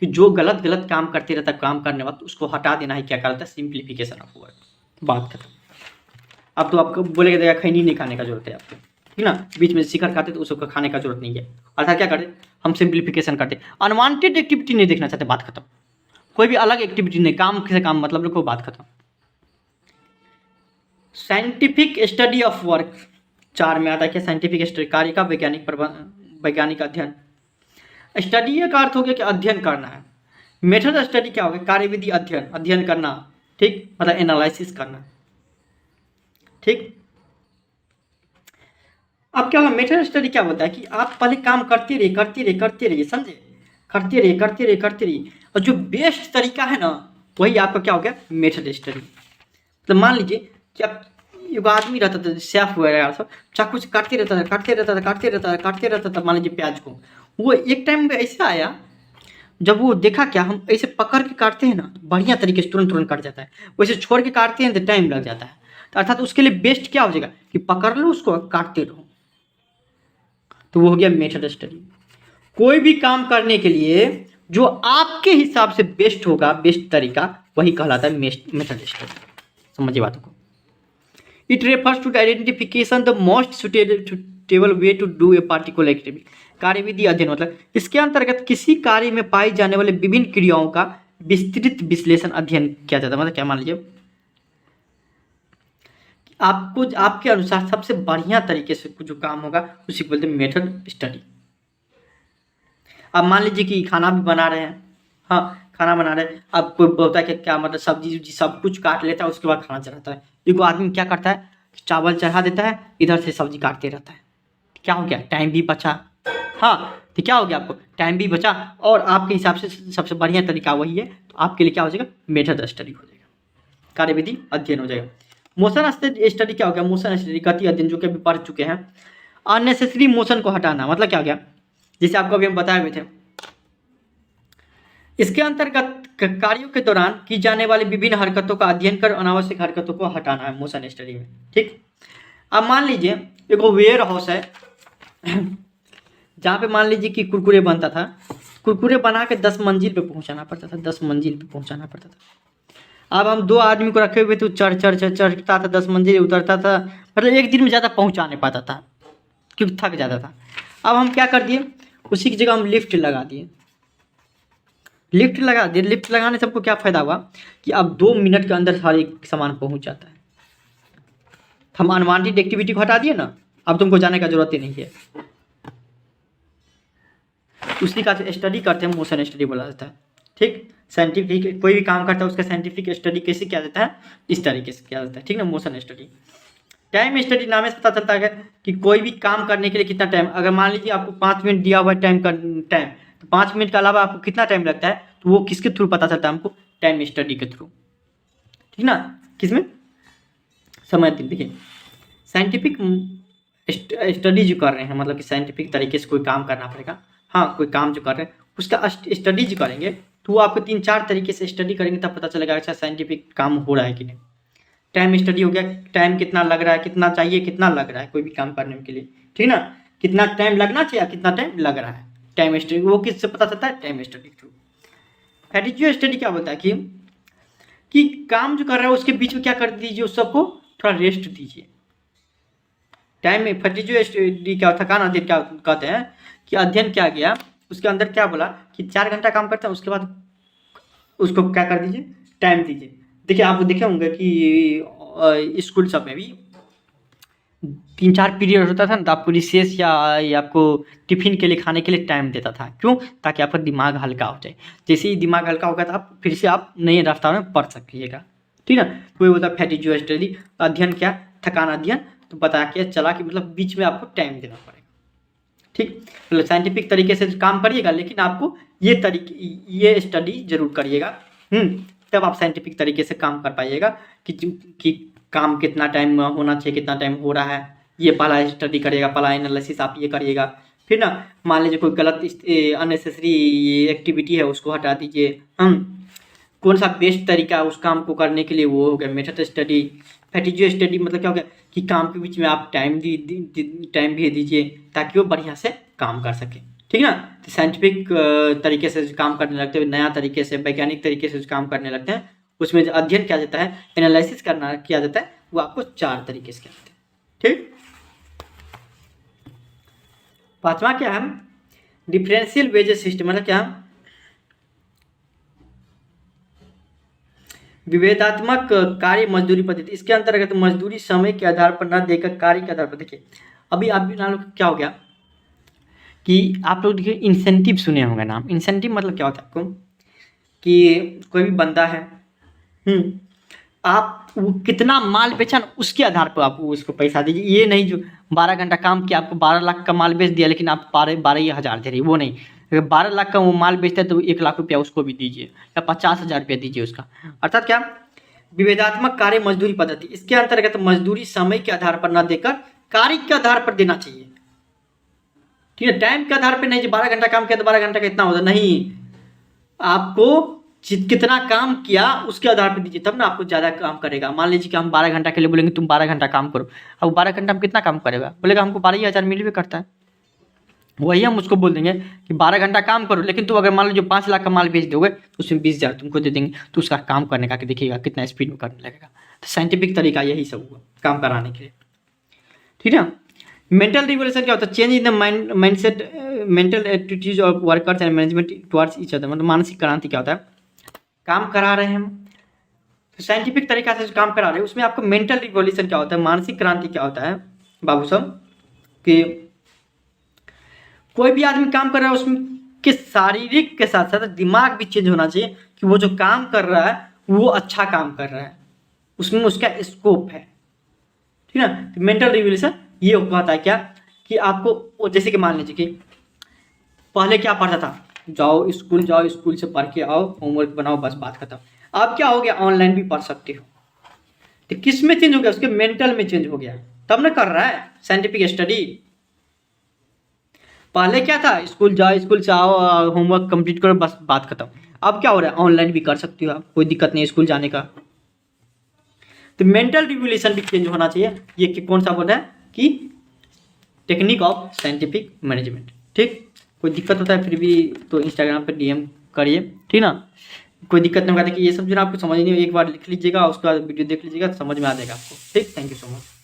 S1: कि जो गलत गलत काम करते रहता है काम करने वक्त, उसको हटा देना ही क्या कहलाता है, सिंप्लीफिकेशन ऑफ वर्क। बात खत्म। अब तो आपको बोलेगा देखा खैनी नहीं खाने का जरूरत है आपको, ठीक ना, बीच में शिखर खाते तो उसको खाने का जरूरत नहीं है। अर्थात क्या करते, हम सिंप्लीफिकेशन करते, अनवांटेड एक्टिविटी नहीं देखना चाहते, बात खत्म। कोई भी अलग एक्टिविटी नहीं, काम से काम मतलब रखो, बात खत्म। साइंटिफिक स्टडी ऑफ वर्क 4 में आता है क्या, साइंटिफिक स्टडी, कार्य का वैज्ञानिक अध्ययन। स्टडी का अर्थ हो गया कि अध्ययन करना है, मेथड स्टडी क्या हो गया, कार्यविधि अध्ययन करना, ठीक, मतलब एनालिसिस करना, ठीक। अब क्या होगा, मेथड स्टडी क्या होता है कि आप पहले काम करते रहिए, समझे, करते रहिए, और जो बेस्ट तरीका है ना, वही आपका क्या हो गया, मेथड स्टडी। तो मान लीजिए कि अब एक आदमी रहता था, शेफ वगैरह सब, चाकू से काटते रहता था, मान लीजिए प्याज को, वो एक टाइम में ऐसा आया, जब वो देखा क्या, हम ऐसे पकड़ के काटते हैं ना तो बढ़िया तरीके से तुरंत कट जाता है, वैसे छोड़ के काटते हैं तो टाइम लग जाता है। तो अर्थात उसके लिए बेस्ट क्या हो जाएगा कि पकड़ लो उसको, काटते रहो। तो वो हो गया मेथड स्टडी। कोई भी काम करने के लिए जो आपके हिसाब से बेस्ट होगा, बेस्ट तरीका, वही कहलाता है मेथड स्टडी। समझिए बातों को। It refers to identification the most suitable way to do a particular activity. कार्यविधि अध्ययन मतलब इसके अंतर्गत किसी कार्य में पाई जाने वाले विभिन्न क्रियाओं का विस्तृत विश्लेषण अध्ययन किया जाता है। मतलब क्या, मान लीजिए आपको आपके अनुसार सबसे बढ़िया तरीके से जो काम होगा उसी को बोलते हैं मेथड स्टडी। अब मान लीजिए कि खाना भी बना रहे हैं, हाँ खाना बना रहे हैं, अब कोई बोलता है कि क्या मतलब सब्जी उब्जी सब कुछ काट लेता है, उसके बाद खाना चढ़ाता है। एक आदमी क्या करता है, चावल चढ़ा देता है, इधर से सब्जी काटते रहता है, क्या हो गया, टाइम भी बचा। हाँ तो क्या हो गया, आपको टाइम भी बचा और आपके हिसाब से सबसे बढ़िया तरीका वही है, तो आपके लिए क्या हो जाएगा, मेथड स्टडी हो जाएगा, कार्यविधि अध्ययन हो जाएगा। मोशन स्टडी क्या हो गया, मोशन स्टडी गति अध्ययन, जो कि अभी पढ़ चुके हैं। अननेसेसरी मोशन को हटाना, मतलब क्या हो गया, जैसे आपको अभी हम बताए हुए थे, इसके अंतर्गत कार्यों के दौरान की जाने वाली विभिन्न हरकतों का अध्ययन कर अनावश्यक हरकतों को हटाना है मोशन स्टडी में, ठीक। अब मान लीजिए एक वेयर हाउस है जहाँ पे मान लीजिए कि कुरकुरे बनता था, कुरकुरे बना के 10 मंजिल पे पहुँचाना पड़ता था, 10 मंजिल पे पहुँचाना पड़ता था। अब हम 2 आदमी को रखे हुए थे, चढ़ता था 10 मंजिल, उतरता था, मतलब एक दिन में ज़्यादा पहुँचा नहीं पाता था क्योंकि थक जाता था। अब हम क्या कर दिए, उसी की जगह हम लिफ्ट लगा दिए, लिफ्ट लगाने से हमको क्या फ़ायदा हुआ कि अब 2 मिनट के अंदर सारे सामान पहुँच जाता है। हम अनवांटेड एक्टिविटी को हटा दिए ना, अब तुमको जाने का जरूरत ही नहीं है। उसी का स्टडी करते हैं, मोशन स्टडी बोला जाता है, ठीक। साइंटिफिक कोई भी काम करता है उसका साइंटिफिक स्टडी कैसे किया जाता है, इस तरीके से किया जाता है, ठीक ना, मोशन स्टडी। टाइम स्टडी नाम से पता चलता है कि कोई भी काम करने के लिए कितना टाइम, अगर मान लीजिए आपको 5 मिनट दिया हुआ है टाइम, तो 5 मिनट के अलावा आपको कितना टाइम लगता है, तो वो किसके थ्रू पता चलता है हमको, टाइम स्टडी के थ्रू, ठीक ना। किसमें, समय देखिए साइंटिफिक स्टडी जो कर रहे हैं, मतलब कि साइंटिफिक तरीके से कोई काम करना पड़ेगा। हाँ कोई काम जो कर रहे हैं उसका स्टडी जो करेंगे तो वो आपको 3-4 तरीके से स्टडी करेंगे, तब पता चलेगा अच्छा साइंटिफिक काम हो रहा है कि नहीं। टाइम स्टडी हो गया, टाइम कितना लग रहा है, कितना चाहिए, कितना लग रहा है कोई भी काम करने के लिए, ठीक ना, कितना टाइम लगना चाहिए, कितना टाइम लग रहा है, टाइम स्टडी वो किससे पता चलता है, टाइम स्टडी थ्रू। फैटिजियो स्टडी क्या बोलता है कि काम जो कर रहा है उसके बीच में क्या कर दीजिए, उस सबको थोड़ा रेस्ट दीजिए। टाइम में फैटिजियो स्टडी क्या, थकान अध्ययन क्या कहते हैं कि अध्ययन किया गया, उसके अंदर क्या बोला कि 4 घंटा काम करता है, उसके बाद उसको क्या कर दीजिए, टाइम दीजिए। देखिए आप देखे होंगे कि स्कूल सब में भी 3-4 पीरियड होता था ना, तो आपको रिसेस या आपको टिफिन के लिए, खाने के लिए टाइम देता था। क्यों? ताकि आपका दिमाग हल्का हो जाए। जैसे ही दिमाग हल्का होगा तो आप फिर से आप नए रास्ता में पढ़ सकिएगा, ठीक ना। कोई बोलता फैटिजियो स्टडी अध्ययन क्या, थकान अध्ययन, तो बता के चला कि मतलब बीच में आपको टाइम देना पड़ेगा, ठीक। मतलब साइंटिफिक तरीके से काम करिएगा, लेकिन आपको ये स्टडी जरूर करिएगा, तब आप साइंटिफिक तरीके से काम कर पाइएगा कि काम कितना टाइम होना चाहिए, कितना टाइम हो रहा है, ये पहला स्टडी करिएगा, पहला एनालिसिस आप ये करिएगा। फिर ना मान लीजिए कोई गलत अननेसेसरी एक्टिविटी है उसको हटा दीजिए, कौन सा बेस्ट तरीका है उस काम को करने के लिए, वो हो गया मेथड स्टडी। फैटिजियो स्टडी मतलब क्या हो गया कि काम के बीच में आप टाइम भी दीजिए ताकि वो बढ़िया से काम कर सके, ठीक ना। तो साइंटिफिक तरीके से काम करने लगते हैं, नया तरीके से, वैज्ञानिक तरीके से काम करने लगते हैं, उसमें जो अध्ययन किया जाता है, एनालिसिस किया जाता है, वो आपको 4 तरीके से किया जाता है, ठीक। 5वां क्या है, डिफरेंशियल वेजेस सिस्टम, मतलब क्या, विभेदात्मक कार्य मजदूरी पद्धति। इसके अंतर्गत मजदूरी समय के आधार पर न देकर कार्य के आधार पर, देखिए अभी आप भी लोग क्या हो गया कि आप लोग देखिए इंसेंटिव सुने होंगे नाम। इंसेंटिव मतलब क्या होता है आपको कि कोई भी बंदा है, आप वो कितना माल बेचा ना उसके आधार पर आप उसको पैसा दीजिए। ये नहीं जो 12 घंटा काम किया आपको 12 लाख का माल बेच दिया लेकिन आप 12,000 दे रही, वो नहीं। अगर 12 लाख का वो माल बेचता है तो 1 लाख रुपया उसको भी दीजिए या 50,000 रुपया दीजिए उसका। अर्थात क्या, विभेदात्मक कार्य मजदूरी पद्धति। इसके अंतर्गत मजदूरी समय के आधार पर न देकर कार्य के आधार पर देना चाहिए, ठीक है। टाइम के आधार पर नहीं, 12 घंटा काम किया तो 12 घंटा कितना होता, नहीं, आपको कितना काम किया उसके आधार पर दीजिए, तब ना आपको ज़्यादा काम करेगा। मान लीजिए कि हम 12 घंटा के लिए बोलेंगे तुम 12 घंटा काम करो, अब 12 घंटा में कितना काम करेगा, बोलेगा हमको 12,000 मिल भी करता है। वही हम उसको बोल देंगे कि 12 घंटा काम करो, लेकिन तुम अगर मान लो जो 5 लाख का माल बेच दोगे तो उसमें 20,000 तुमको दे देंगे, तो उसका काम करने का देखिएगा कितना स्पीड में करने लगेगा। तो साइंटिफिक तरीका यही सब हुआ काम कराने के लिए, ठीक है। मेंटल रिवोल्यूशन क्या होता है, change in the mindset, mental attitude of workers and management towards each other. मतलब मानसिक क्रांति क्या होता है, काम करा रहे हैं हम तो साइंटिफिक तरीका से काम करा रहे हैं, उसमें आपको मेंटल रिवोल्यूशन क्या होता है, मानसिक क्रांति क्या होता है बाबू साहब, कि कोई भी आदमी काम कर रहा है उसमें कि शारीरिक के साथ साथ दिमाग भी चेंज होना चाहिए कि वो जो काम कर रहा है वो अच्छा काम कर रहा है, उसमें उसका स्कोप है, ठीक ना। तो मेंटल रिवोल्यूशन ये कहता है क्या कि आपको, जैसे कि मान लीजिए कि पहले क्या पढ़ता था, जाओ स्कूल से पढ़ के आओ, होमवर्क बनाओ, बस बात खत्म। अब क्या हो गया, ऑनलाइन भी पढ़ सकते हो। तो किस में चेंज हो गया, उसके मेंटल में चेंज हो गया, तब ना कर रहा है साइंटिफिक स्टडी। पहले क्या था, स्कूल से आओ, होमवर्क कंप्लीट करो, बस बात खत्म। अब क्या हो रहा है, ऑनलाइन भी कर सकते हो आप, कोई दिक्कत नहीं स्कूल जाने का। तो मेंटल रिवोल्यूशन भी चेंज होना चाहिए। ये कौन सा बोल रहा है कि टेक्निक ऑफ साइंटिफिक मैनेजमेंट, ठीक। कोई दिक्कत होता है फिर भी तो इंस्टाग्राम पर DM करिए, ठीक ना। कोई दिक्कत नहीं होगा। देखिए ये सब जो आपको समझ नहीं, एक बार लिख लीजिएगा, उसके बाद वीडियो देख लीजिएगा, समझ में आ जाएगा आपको, ठीक। Thank you so much.